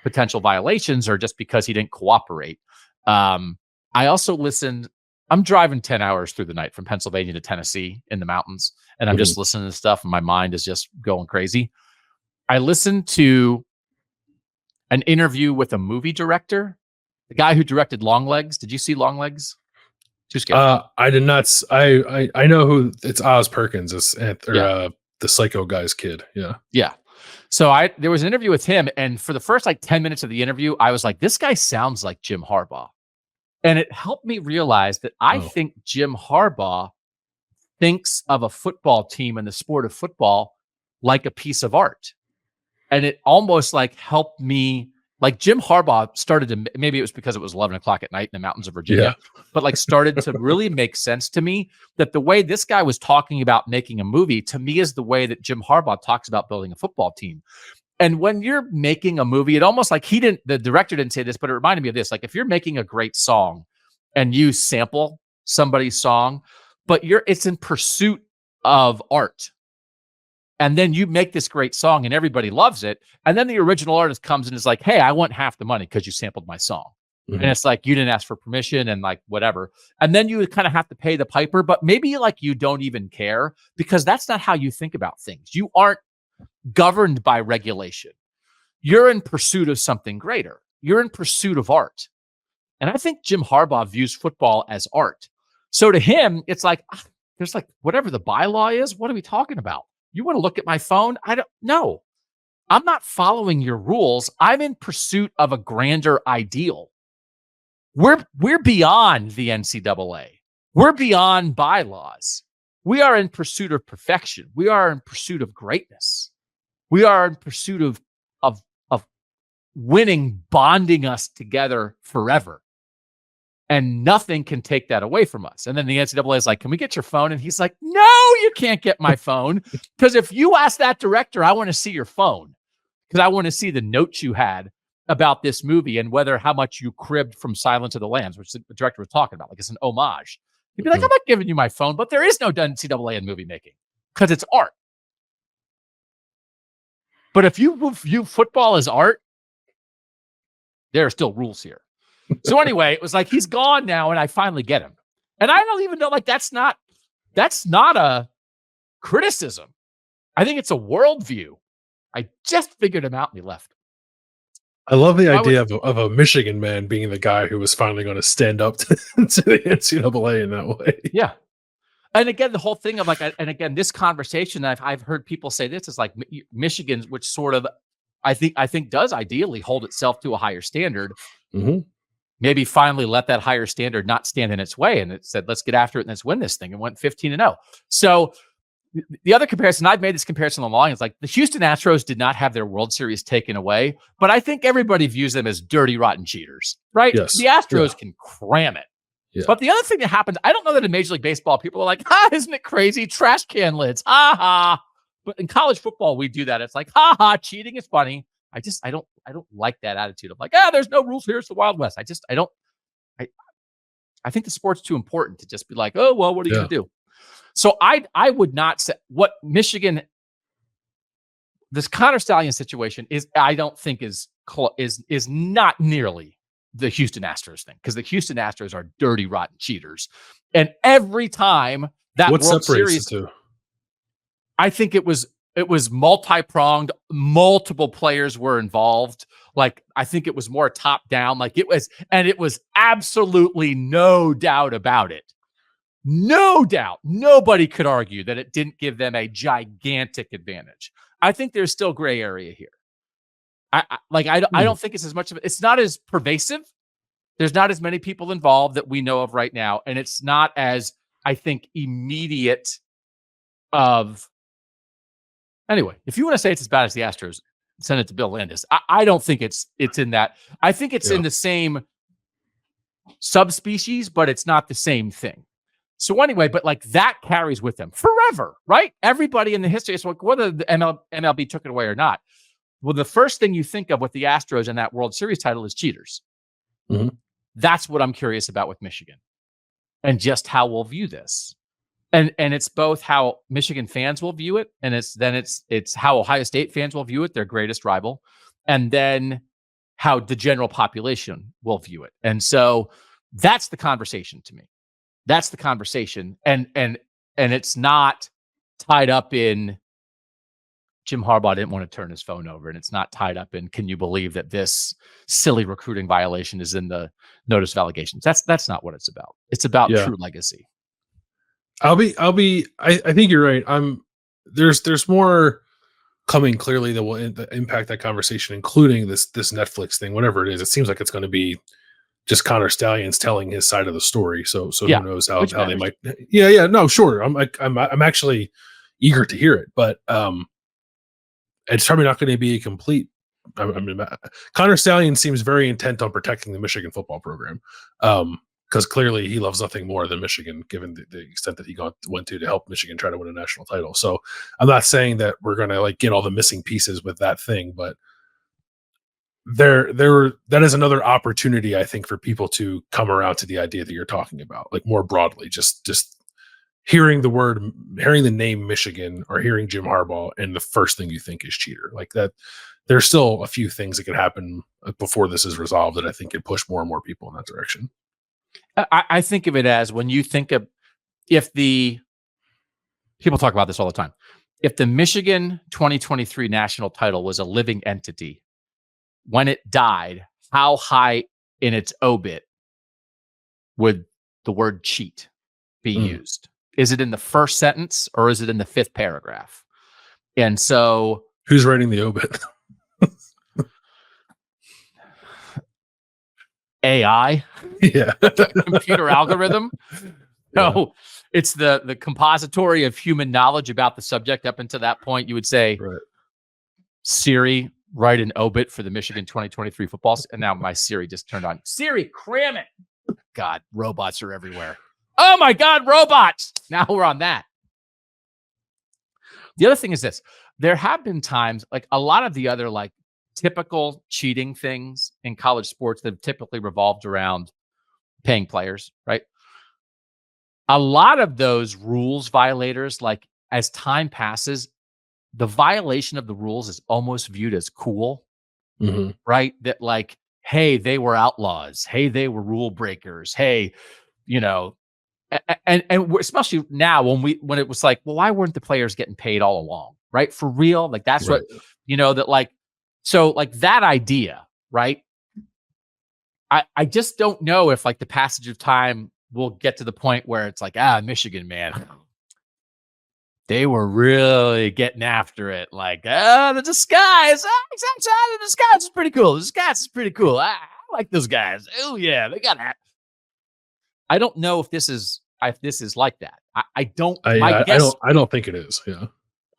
[SPEAKER 1] potential violations are just because he didn't cooperate. I also listened. I'm driving 10 hours through the night from Pennsylvania to Tennessee in the mountains, and I'm just listening to stuff, and my mind is just going crazy. I listened to an interview with a movie director, the guy who directed Longlegs. Did you see Longlegs? Too scary.
[SPEAKER 2] I did not. I know who it's. Oz Perkins, the psycho guy's kid. Yeah.
[SPEAKER 1] Yeah. So there was an interview with him, and for the first 10 minutes of the interview, I was like, this guy sounds like Jim Harbaugh. And it helped me realize that I think Jim Harbaugh thinks of a football team and the sport of football like a piece of art. And it almost helped me, Jim Harbaugh started to, maybe it was because it was 11 o'clock at night in the mountains of Virginia, but started to really make sense to me that the way this guy was talking about making a movie, to me, is the way that Jim Harbaugh talks about building a football team. And when you're making a movie, it almost the director didn't say this, but it reminded me of this. If you're making a great song and you sample somebody's song, but it's in pursuit of art. And then you make this great song and everybody loves it. And then the original artist comes and is like, hey, I want half the money because you sampled my song. Mm-hmm. And it's you didn't ask for permission and whatever. And then you kind of have to pay the piper, but maybe you don't even care because that's not how you think about things. You aren't governed by regulation. You're in pursuit of something greater. You're in pursuit of art. And I think Jim Harbaugh views football as art. So to him, it's there's whatever the bylaw is. What are we talking about? You want to look at my phone? I don't know. I'm not following your rules. I'm in pursuit of a grander ideal. We're beyond the NCAA. We're beyond bylaws. We are in pursuit of perfection. We are in pursuit of greatness. We are in pursuit of winning, bonding us together forever. And nothing can take that away from us. And then the NCAA is like, can we get your phone? And he's like, no, you can't get my phone. Because if you ask that director, I want to see your phone. Because I want to see the notes you had about this movie and how much you cribbed from Silence of the Lambs, which the director was talking about. It's an homage. He'd be like, I'm not giving you my phone, but there is no NCAA in movie making because it's art. But if you view football as art, there are still rules here. So anyway, it was he's gone now, and I finally get him. And I don't even know, that's not a criticism. I think it's a worldview. I just figured him out and he left.
[SPEAKER 2] I love the idea of a Michigan man being the guy who was finally going to stand up to the NCAA in that way.
[SPEAKER 1] Yeah. And again, the whole thing of this conversation, I've heard people say this is Michigan, which sort of, I think does ideally hold itself to a higher standard.
[SPEAKER 2] Mm-hmm.
[SPEAKER 1] Maybe finally let that higher standard not stand in its way. And it said, let's get after it and let's win this thing, and went 15-0. So the other comparison, I've made this comparison on the line, is the Houston Astros did not have their World Series taken away, but I think everybody views them as dirty, rotten cheaters, right?
[SPEAKER 2] Yes.
[SPEAKER 1] The Astros can cram it.
[SPEAKER 2] Yeah.
[SPEAKER 1] But the other thing that happens, I don't know that in Major League Baseball, people are like, isn't it crazy? Trash can lids. Ha ha. But in college football, we do that. It's ha ha, cheating is funny. I don't like that attitude of there's no rules here. It's the Wild West. I think the sport's too important to just be oh, well, what are you going to do? So I would not say what Michigan, this Connor Stalions situation is, I don't think is not nearly the Houston Astros thing, because the Houston Astros are dirty, rotten cheaters. And every time that World Series,
[SPEAKER 2] the two?
[SPEAKER 1] I think it was multi-pronged. Multiple players were involved. I think it was more top down. It was absolutely no doubt about it. No doubt. Nobody could argue that it didn't give them a gigantic advantage. I think there's still gray area here. I don't think it's as much of it's not as pervasive. There's not as many people involved that we know of right now. And it's not as, I think, immediate of. Anyway, if you want to say it's as bad as the Astros, send it to Bill Landis. I don't think it's in that. I think it's in the same subspecies, but it's not the same thing. So anyway, but that carries with them forever, right? Everybody in the history is whether the MLB took it away or not. Well, the first thing you think of with the Astros and that World Series title is cheaters.
[SPEAKER 2] Mhm.
[SPEAKER 1] That's what I'm curious about with Michigan and just how we'll view this. And it's both how Michigan fans will view it, and it's how Ohio State fans will view it, their greatest rival, and then how the general population will view it. And so that's the conversation to me. That's the conversation. And it's not tied up in Jim Harbaugh didn't want to turn his phone over, and it's not tied up in, can you believe that this silly recruiting violation is in the notice of allegations? That's not what it's about. It's about true legacy.
[SPEAKER 2] I think you're right. There's more coming clearly that will impact that conversation, including this Netflix thing, whatever it is. It seems like it's going to be just Connor Stalions telling his side of the story. So who knows how they might. Yeah. No, sure. I'm actually eager to hear it, but it's probably not going to be a complete. I mean, Connor Stalions seems very intent on protecting the Michigan football program. Because clearly he loves nothing more than Michigan, given the extent that he went to help Michigan try to win a national title. So I'm not saying that we're going to get all the missing pieces with that thing, but that is another opportunity, I think, for people to come around to the idea that you're talking about, more broadly, just hearing the name Michigan or hearing Jim Harbaugh, and the first thing you think is cheater. Like that, there's still a few things that could happen before this is resolved that I think could push more and more people in that direction.
[SPEAKER 1] I think of it as when you think of people talk about this all the time. If the Michigan 2023 national title was a living entity, when it died, how high in its obit would the word cheat be used? Is it in the first sentence or is it in the fifth paragraph? And so
[SPEAKER 2] who's writing the obit?
[SPEAKER 1] AI, computer algorithm. No, it's the compository of human knowledge about the subject. Up until that point, you would say, Siri, write an obit for the Michigan 2023 football. And now my Siri just turned on. Siri, cram it. God, robots are everywhere. Oh my God, robots. Now we're on that. The other thing is this. There have been times, a lot of the other typical cheating things in college sports that have typically revolved around paying players, right? A lot of those rules violators, as time passes, the violation of the rules is almost viewed as cool, right? That hey, they were outlaws. Hey, they were rule breakers. Hey, and especially now when it was well, why weren't the players getting paid all along, right? For real, that's what that So that idea, right? I just don't know if the passage of time will get to the point where it's Michigan, man, they were really getting after it. The disguise, the disguise is pretty cool. The disguise is pretty cool. I like those guys. Oh yeah, they got that. I don't know if this is like that. I don't. I
[SPEAKER 2] don't think it is. Yeah.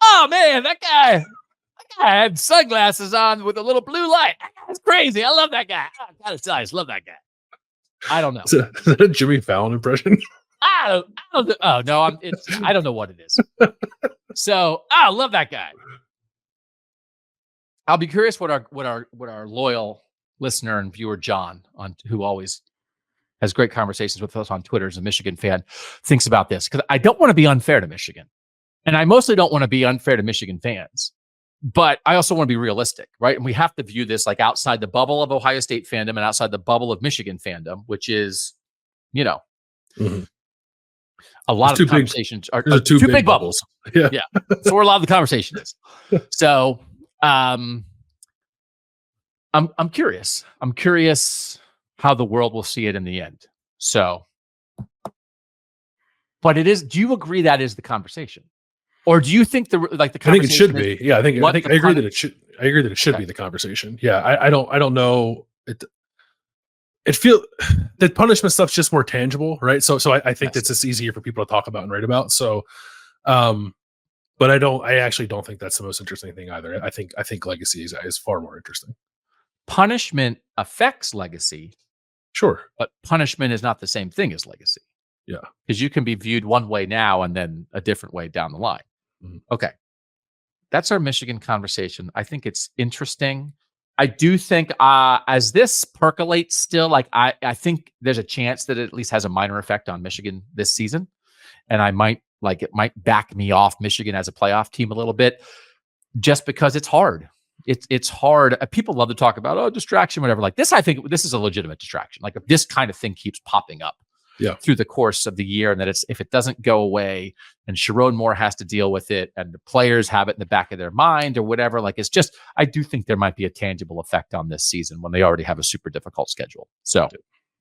[SPEAKER 1] Oh man, that guy had sunglasses on with a little blue light. That's crazy. I love that guy. I love that guy. I don't know.
[SPEAKER 2] Is that a Jimmy Fallon impression?
[SPEAKER 1] I don't. Oh no, I don't know what it is. So I love that guy. I'll be curious what our loyal listener and viewer John, who always has great conversations with us on Twitter as a Michigan fan, thinks about this, because I don't want to be unfair to Michigan, and I mostly don't want to be unfair to Michigan fans. But I also want to be realistic, right? And we have to view this outside the bubble of Ohio State fandom and outside the bubble of Michigan fandom, which is, a lot of conversations are two big bubbles. Yeah. So where a lot of the conversation is. So I'm curious. I'm curious how the world will see it in the end. So, but do you agree that is the conversation? Or do you think the conversation?
[SPEAKER 2] I think it should be. Yeah, I agree that it should. I agree that it should be the conversation. Yeah, I don't know. It feels that punishment stuff's just more tangible, right? So I think it's just easier for people to talk about and write about. So, but I actually don't think that's the most interesting thing either. I think legacy is far more interesting.
[SPEAKER 1] Punishment affects legacy,
[SPEAKER 2] sure,
[SPEAKER 1] but punishment is not the same thing as legacy.
[SPEAKER 2] Yeah,
[SPEAKER 1] because you can be viewed one way now and then a different way down the line. Okay. that's our Michigan conversation. I think it's interesting. I do think as this percolates still, like I think there's a chance that it at least has a minor effect on Michigan this season. And I might it might back me off Michigan as a playoff team a little bit just because it's hard. It's hard. People love to talk about, distraction, whatever. Like this, I think this is a legitimate distraction. Like if this kind of thing keeps popping up through the course of the year, and that if it doesn't go away and Sharon Moore has to deal with it and the players have it in the back of their mind or whatever, like it's just, I do think there might be a tangible effect on this season when they already have a super difficult schedule. So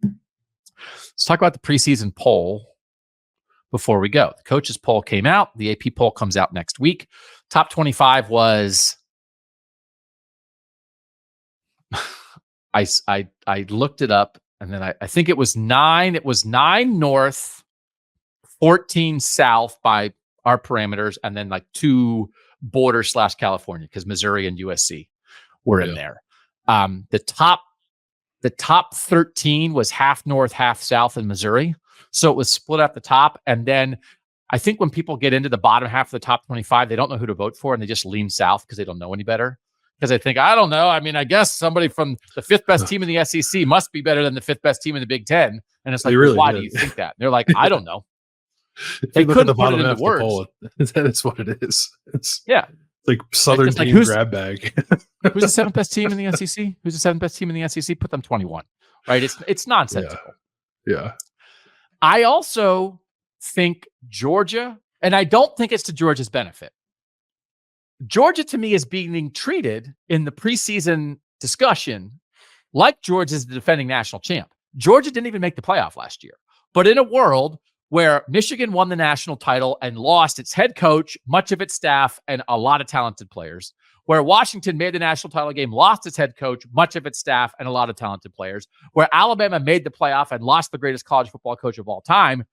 [SPEAKER 1] let's talk about the preseason poll before we go. The coaches poll came out. The AP poll comes out next week. Top 25 was, I looked it up, and then I think it was 9. It was 9 North, 14 South by our parameters, and then like 2 border / California because Missouri and USC were in there. The top 13 was half North, half South in Missouri. So it was split at the top. And then I think when people get into the bottom half of the top 25, they don't know who to vote for, and they just lean South because they don't know any better. Because they think, I don't know. I mean, I guess somebody from the 5th best team in the SEC must be better than the 5th best team in the Big Ten. And it's like, why do you think that? And they're like, I don't know. They couldn't put it into words.
[SPEAKER 2] That is what it is. It's like Southern
[SPEAKER 1] team
[SPEAKER 2] grab bag.
[SPEAKER 1] Who's the 7th best team in the SEC? Who's the 7th best team in the SEC? Put them 21. Right? It's nonsensical.
[SPEAKER 2] Yeah.
[SPEAKER 1] I also think Georgia, and I don't think it's to Georgia's benefit. Georgia, to me, is being treated in the preseason discussion like Georgia's the defending national champ. Georgia didn't even make the playoff last year. But in a world where Michigan won the national title and lost its head coach, much of its staff, and a lot of talented players, where Washington made the national title game, lost its head coach, much of its staff, and a lot of talented players, where Alabama made the playoff and lost the greatest college football coach of all time,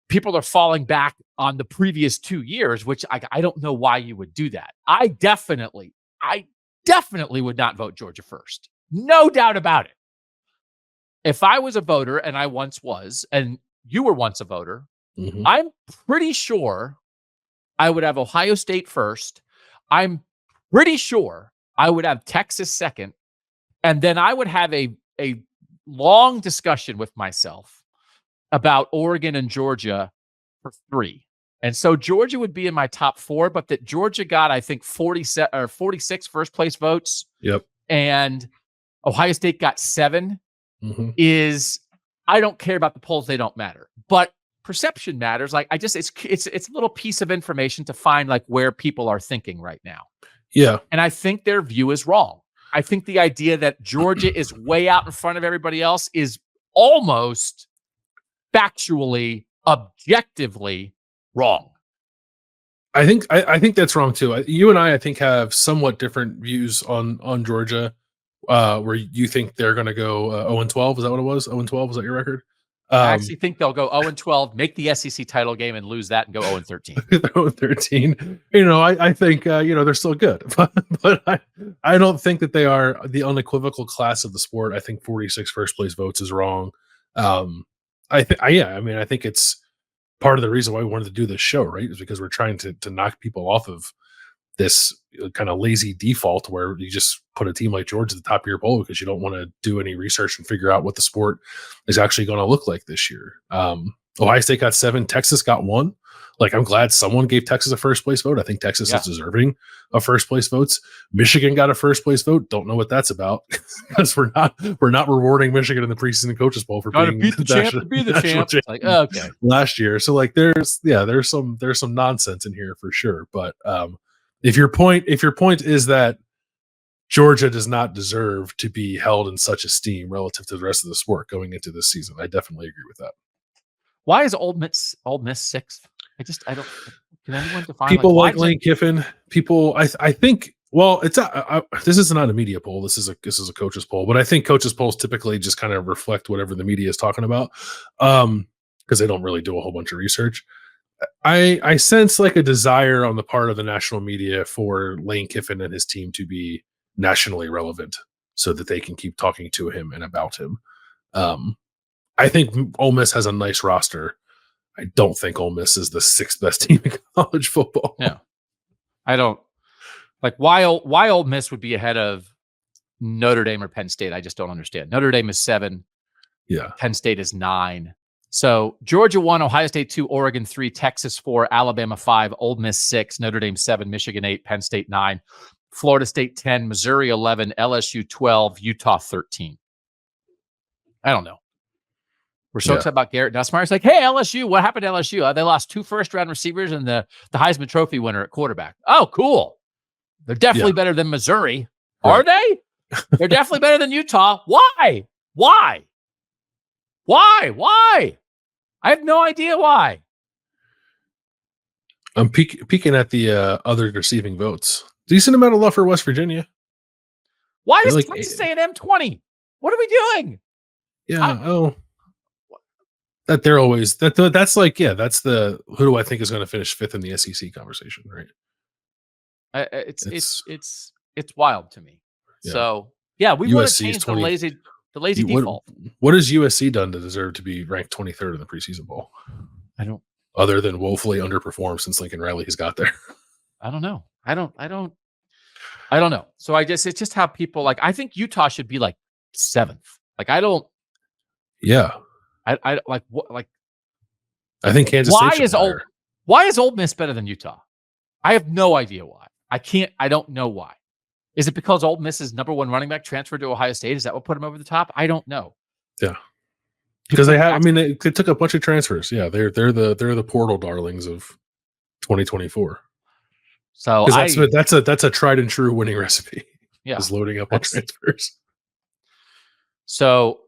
[SPEAKER 1] people are falling back on the previous 2 years, which I don't know why you would do that. I definitely would not vote Georgia first. No doubt about it. If I was a voter, and I once was, and you were once a voter, I'm pretty sure I would have Ohio State first. I'm pretty sure I would have Texas second. And then I would have a long discussion with myself about Oregon and Georgia for 3. And so Georgia would be in my top 4, but that Georgia got, I think, 46 first place votes.
[SPEAKER 2] Yep.
[SPEAKER 1] And Ohio State got 7 is, I don't care about the polls. They don't matter. But perception matters. Like it's a little piece of information to find like where people are thinking right now.
[SPEAKER 2] Yeah.
[SPEAKER 1] And I think their view is wrong. I think the idea that Georgia is way out in front of everybody else is almost factually, objectively wrong.
[SPEAKER 2] I think that's wrong too. You and I think, have somewhat different views on Georgia, where you think they're going to go 0-12. Is that what it was? 0-12 was that your record?
[SPEAKER 1] I actually think they'll go 0-12, make the SEC title game, and lose that and go 0-13.
[SPEAKER 2] 0-13. I think they're still good, but I don't think that they are the unequivocal class of the sport. I think 46 first place votes is wrong. I think it's part of the reason why we wanted to do this show, right? Is because we're trying to knock people off of this kind of lazy default where you just put a team like Georgia at the top of your poll because you don't want to do any research and figure out what the sport is actually going to look like this year. Ohio State got 7, Texas got 1. Like, I'm glad someone gave Texas a first place vote. I think Texas is deserving of first place votes. Michigan got a first place vote. Don't know what that's about because we're not rewarding Michigan in the preseason coaches poll for being
[SPEAKER 1] beat the champ to be the champ. Like, okay,
[SPEAKER 2] last year. So like, there's some nonsense in here for sure. But if your point is that Georgia does not deserve to be held in such esteem relative to the rest of the sport going into this season, I definitely agree with that.
[SPEAKER 1] Why is Ole Miss 6th? I don't. Can anyone define?
[SPEAKER 2] People like Lane Kiffin. People, I think. Well, it's this is not a media poll. This is a coaches poll. But I think coaches polls typically just kind of reflect whatever the media is talking about, because they don't really do a whole bunch of research. I sense like a desire on the part of the national media for Lane Kiffin and his team to be nationally relevant, so that they can keep talking to him and about him. I think Ole Miss has a nice roster. I don't think Ole Miss is the 6th best team in college football.
[SPEAKER 1] Yeah. I don't like why Ole Miss would be ahead of Notre Dame or Penn State. I just don't understand. Notre Dame is 7.
[SPEAKER 2] Yeah.
[SPEAKER 1] Penn State is 9. So Georgia 1, Ohio State 2, Oregon 3, Texas 4, Alabama 5, Ole Miss 6, Notre Dame 7, Michigan 8, Penn State 9, Florida State 10, Missouri 11, LSU 12, Utah 13. I don't know. We're so excited about Garrett Nussmeier. It's like, hey, LSU, what happened to LSU? They lost 2 first-round receivers and the Heisman Trophy winner at quarterback. Oh, cool. They're definitely better than Missouri. Right. Are they? They're definitely better than Utah. Why? Why? I have no idea why.
[SPEAKER 2] I'm peeking at the other receiving votes. Decent amount of love for West Virginia.
[SPEAKER 1] Why is Texas A&M 20? What are we doing?
[SPEAKER 2] Yeah. That they're always that's like, that's the who do I think is going to finish 5th in the SEC conversation, right?
[SPEAKER 1] It's wild to me. Yeah. So we want to change the lazy default.
[SPEAKER 2] What has USC done to deserve to be ranked 23rd in the preseason bowl?
[SPEAKER 1] I don't.
[SPEAKER 2] Other than woefully underperformed since Lincoln Riley has got there.
[SPEAKER 1] I don't know. I don't know. So it's just how people like. I think Utah should be like 7th. Like I don't.
[SPEAKER 2] Yeah.
[SPEAKER 1] I like what like.
[SPEAKER 2] I think Kansas State.
[SPEAKER 1] Why is Ole Miss better than Utah? I have no idea why. I don't know why. Is it because Ole Miss's number 1 running back transferred to Ohio State? Is that what put him over the top? I don't know.
[SPEAKER 2] Yeah. Because they took a bunch of transfers. Yeah, they're the portal darlings of 2024.
[SPEAKER 1] So
[SPEAKER 2] that's a tried and true winning recipe.
[SPEAKER 1] Yeah,
[SPEAKER 2] is loading up on transfers.
[SPEAKER 1] So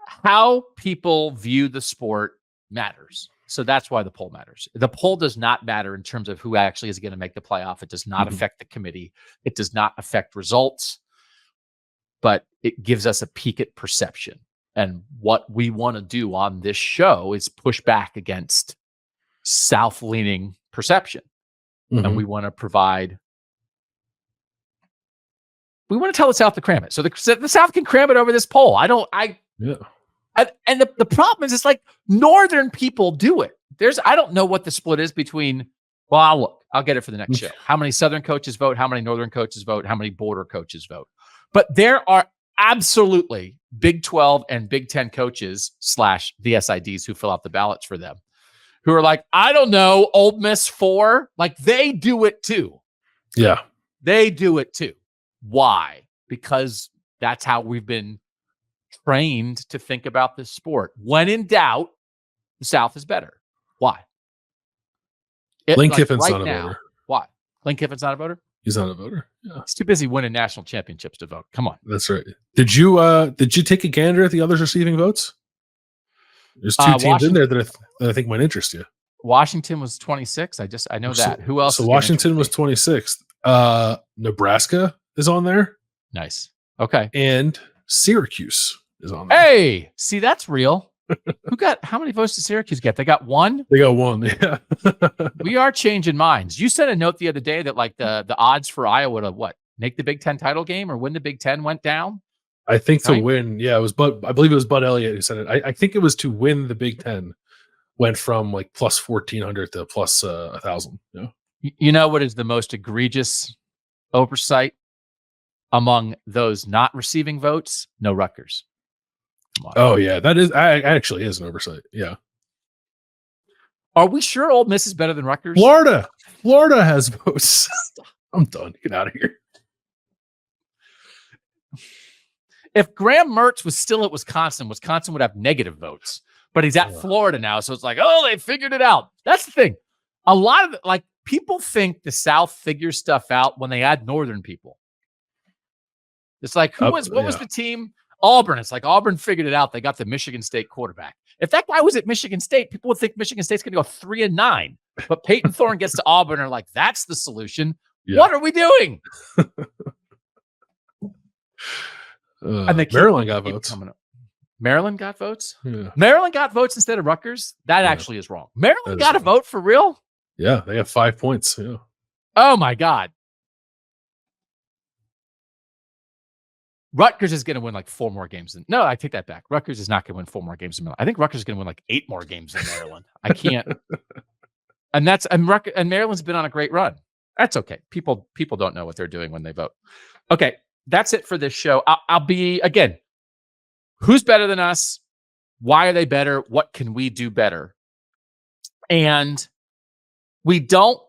[SPEAKER 1] how people view the sport matters. So that's why the poll matters. The poll does not matter in terms of who actually is going to make the playoff. It does not affect the committee. It does not affect results. But it gives us a peek at perception. And what we want to do on this show is push back against South-leaning perception. And we want to tell the South to cram it. So the South can cram it over this poll. And the problem is, it's like Northern people do it. I don't know what the split is between, I'll get it for the next show. How many Southern coaches vote? How many Northern coaches vote? How many border coaches vote? But there are absolutely Big 12 and Big 10 coaches / the SIDs who fill out the ballots for them, who are like, I don't know, Ole Miss 4. Like, they do it too.
[SPEAKER 2] Yeah.
[SPEAKER 1] They do it too. Why? Because that's how we've been trained to think about this sport. When in doubt, the South is better. Why?
[SPEAKER 2] Lane Kiffin's not a voter.
[SPEAKER 1] Why? Lane Kiffin's not a voter?
[SPEAKER 2] He's not a voter. Yeah.
[SPEAKER 1] He's too busy winning national championships to vote. Come on.
[SPEAKER 2] That's right. Did you take a gander at the others receiving votes? There's 2 teams in there that I think might interest you.
[SPEAKER 1] Washington was 26. I know that. Who else?
[SPEAKER 2] So Washington was 26th. Nebraska is on there.
[SPEAKER 1] Nice. Okay.
[SPEAKER 2] And Syracuse is on there.
[SPEAKER 1] Hey, see, that's real. How many votes did Syracuse get? They got 1?
[SPEAKER 2] They got 1. Yeah.
[SPEAKER 1] We are changing minds. You sent a note the other day that like the odds for Iowa to make the Big Ten title game or win the Big Ten went down.
[SPEAKER 2] I think to win. Yeah, it was I believe it was Bud Elliott who said it. I think it was to win the Big Ten went from like plus 1,400 to plus 1,000. Yeah.
[SPEAKER 1] You know what is the most egregious oversight among those not receiving votes? No Rutgers.
[SPEAKER 2] Oh yeah, that is actually is an oversight. Yeah.
[SPEAKER 1] Are we sure Ole Miss is better than Rutgers?
[SPEAKER 2] Florida has votes. I'm done. Get out of here.
[SPEAKER 1] If Graham Mertz was still at Wisconsin would have negative votes. But he's at Florida now, so it's like, they figured it out. That's the thing. A lot of people think the South figures stuff out when they add Northern people. It's like, what was the team? Auburn. It's like Auburn figured it out. They got the Michigan State quarterback. If that guy was at Michigan State, people would think Michigan State's going to go 3-9. But Peyton Thorne gets to Auburn and are like, that's the solution. Yeah. What are we doing? And
[SPEAKER 2] Maryland got votes.
[SPEAKER 1] Maryland got votes?
[SPEAKER 2] Yeah.
[SPEAKER 1] Maryland got votes instead of Rutgers? That actually is wrong. Maryland got a vote for real?
[SPEAKER 2] Yeah, they have 5 points. Yeah.
[SPEAKER 1] Oh, my God. Rutgers is going to win like 4 more games. No, I take that back. Rutgers is not going to win 4 more games in Maryland. I think Rutgers is going to win like 8 more games in Maryland. I can't. And Maryland's been on a great run. That's okay. People don't know what they're doing when they vote. Okay, that's it for this show. I'll be, again, who's better than us? Why are they better? What can we do better? And we don't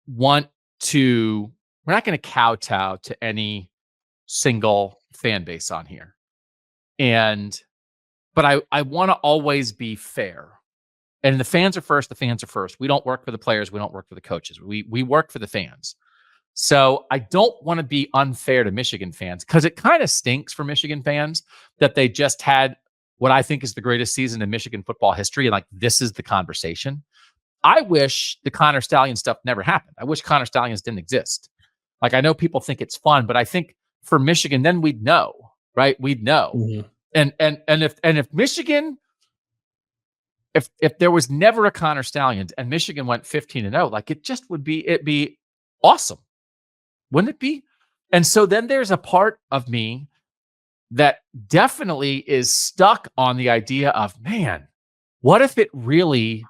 [SPEAKER 1] want to, we're not going to kowtow to any single fan base on here. But I want to always be fair. And the fans are first. The fans are first. We don't work for the players. We don't work for the coaches. We work for the fans. So I don't want to be unfair to Michigan fans, because it kind of stinks for Michigan fans that they just had what I think is the greatest season in Michigan football history. And like, this is the conversation. I wish the Connor Stalions stuff never happened. I wish Connor Stalions didn't exist. Like, I know people think it's fun, but I think for Michigan, then we'd know, right? We'd know.
[SPEAKER 2] Mm-hmm.
[SPEAKER 1] And if Michigan, if there was never a Connor Stalions and Michigan went 15-0, like, it'd be awesome. Wouldn't it be? And so then there's a part of me that definitely is stuck on the idea of, man, what if it really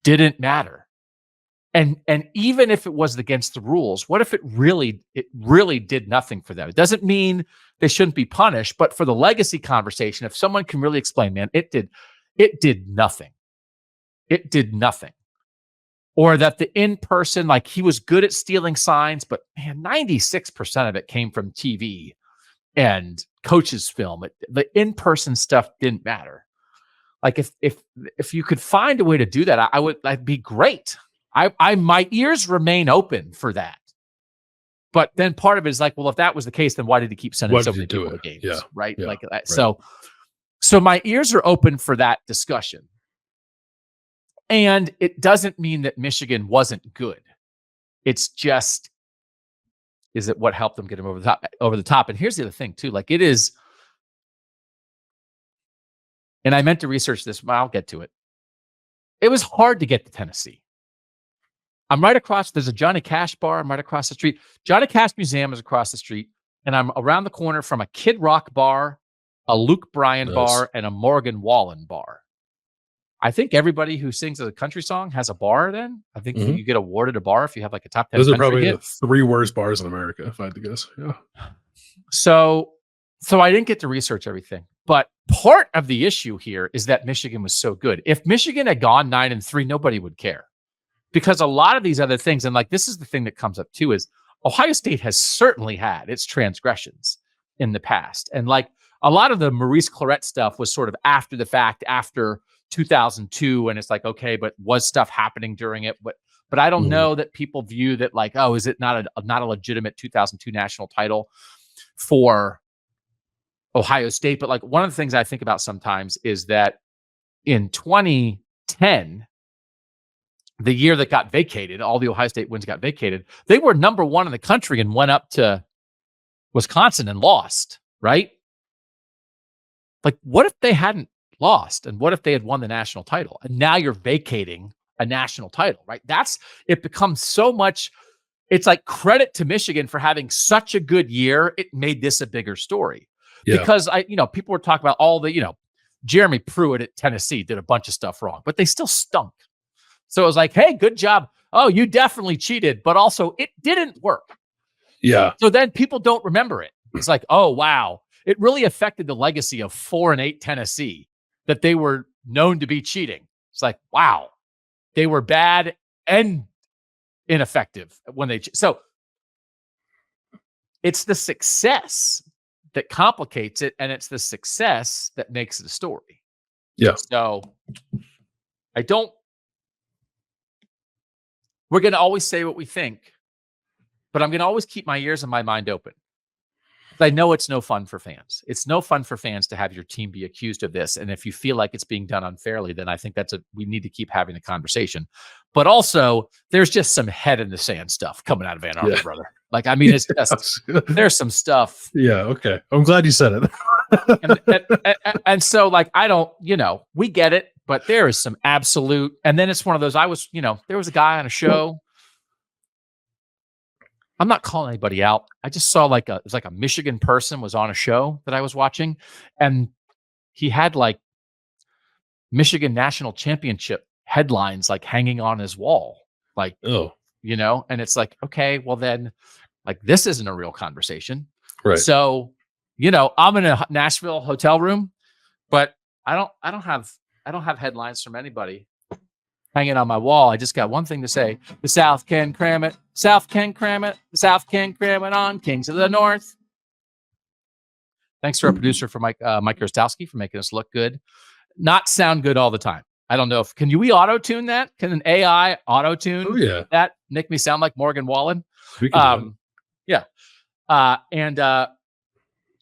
[SPEAKER 1] didn't matter? And even if it was against the rules, what if it really did nothing for them? It doesn't mean they shouldn't be punished, but for the legacy conversation, if someone can really explain, man, it did nothing. It did nothing. Or that the in-person, like, he was good at stealing signs, but man, 96% of it came from TV and coaches' film. The in-person stuff didn't matter. Like, if you could find a way to do that, that'd be great. My ears remain open for that. But then part of it is like, well, if that was the case, then why did he keep sending so many people to games?
[SPEAKER 2] Yeah.
[SPEAKER 1] Right?
[SPEAKER 2] Yeah.
[SPEAKER 1] Like that.
[SPEAKER 2] Right.
[SPEAKER 1] So my ears are open for that discussion. And it doesn't mean that Michigan wasn't good. It's just, is it what helped them get them over the top? And here's the other thing too, like, it is, and I meant to research this, but I'll get to it. It was hard to get to Tennessee. I'm right across, there's a Johnny Cash bar. I'm right across the street. Johnny Cash Museum is across the street. And I'm around the corner from a Kid Rock bar, a Luke Bryan bar, and a Morgan Wallen bar. I think everybody who sings a country song has a bar then. I think you get awarded a bar if you have like a top 10
[SPEAKER 2] Those are
[SPEAKER 1] country
[SPEAKER 2] probably
[SPEAKER 1] hit.
[SPEAKER 2] the 3 worst bars in America, if I had to guess. Yeah.
[SPEAKER 1] So I didn't get to research everything. But part of the issue here is that Michigan was so good. If Michigan had gone 9-3, nobody would care. Because a lot of these other things, and like, this is the thing that comes up too, is Ohio State has certainly had its transgressions in the past. And like, a lot of the Maurice Claret stuff was sort of after the fact, after 2002. And it's like, okay, but was stuff happening during it? But I don't know that people view that like, oh, is it not a legitimate 2002 national title for Ohio State? But like, one of the things I think about sometimes is that in 2010, the year that got vacated, all the Ohio State wins got vacated, they were number 1 in the country and went up to Wisconsin and lost, right? Like, what if they hadn't lost? And what if they had won the national title? And now you're vacating a national title, right? It becomes so much, it's like credit to Michigan for having such a good year. It made this a bigger story. Yeah. Because people were talking about all the, Jeremy Pruitt at Tennessee did a bunch of stuff wrong, but they still stunk. So it was like, hey, good job. Oh, you definitely cheated, but also it didn't work.
[SPEAKER 2] Yeah.
[SPEAKER 1] So then people don't remember it. It's like, oh, wow. It really affected the legacy of 4-8 Tennessee that they were known to be cheating. It's like, wow, they were bad and ineffective when they. So it's the success that complicates it, and it's the success that makes it a story.
[SPEAKER 2] Yeah.
[SPEAKER 1] So we're going to always say what we think, but I'm going to always keep my ears and my mind open. I know it's no fun for fans. It's no fun for fans to have your team be accused of this. And if you feel like it's being done unfairly, then I think we need to keep having the conversation. But also, there's just some head in the sand stuff coming out of Ann Arbor, brother. Like, I mean, it's just, there's some stuff.
[SPEAKER 2] Yeah. Okay. I'm glad you said
[SPEAKER 1] it. and so, like, I don't, we get it, but there is some absolute, and then it's one of those, there was a guy on a show. I'm not calling anybody out. I just saw it was like a Michigan person was on a show that I was watching, and he had like Michigan national championship headlines like hanging on his wall. Like,
[SPEAKER 2] Oh,
[SPEAKER 1] and it's like, okay, well then, like, this isn't a real conversation.
[SPEAKER 2] right.
[SPEAKER 1] So, I'm in a Nashville hotel room, but I don't have headlines from anybody hanging on my wall. I just got one thing to say: the South can cram it. South can cram it. The South can cram it on Kings of the North. Thanks to our producer for Mike Rostowski for making us look good. Not sound good all the time. I don't know if we auto tune that? Can an AI auto tune that make me sound like Morgan Wallen?
[SPEAKER 2] We can
[SPEAKER 1] yeah. And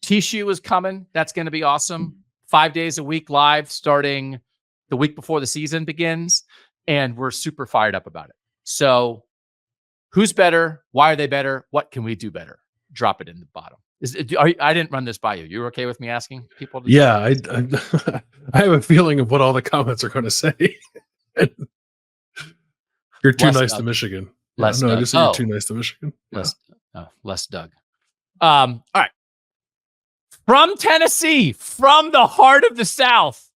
[SPEAKER 1] Tishu is coming. That's going to be awesome. 5 days a week live starting the week before the season begins. And we're super fired up about it. So who's better? Why are they better? What can we do better? Drop it in the bottom. I didn't run this by you. You're okay with me asking people?
[SPEAKER 2] I have a feeling of what all the comments are going to say. You're too nice to Michigan. I just said you're too nice to Michigan.
[SPEAKER 1] Less Doug. All right. From Tennessee, from the heart of the South.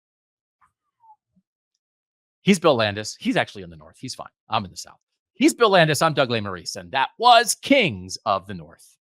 [SPEAKER 1] He's Bill Landis. He's actually in the North. He's fine. I'm in the South. He's Bill Landis. I'm Doug Lesmerises, and that was Kings of the North.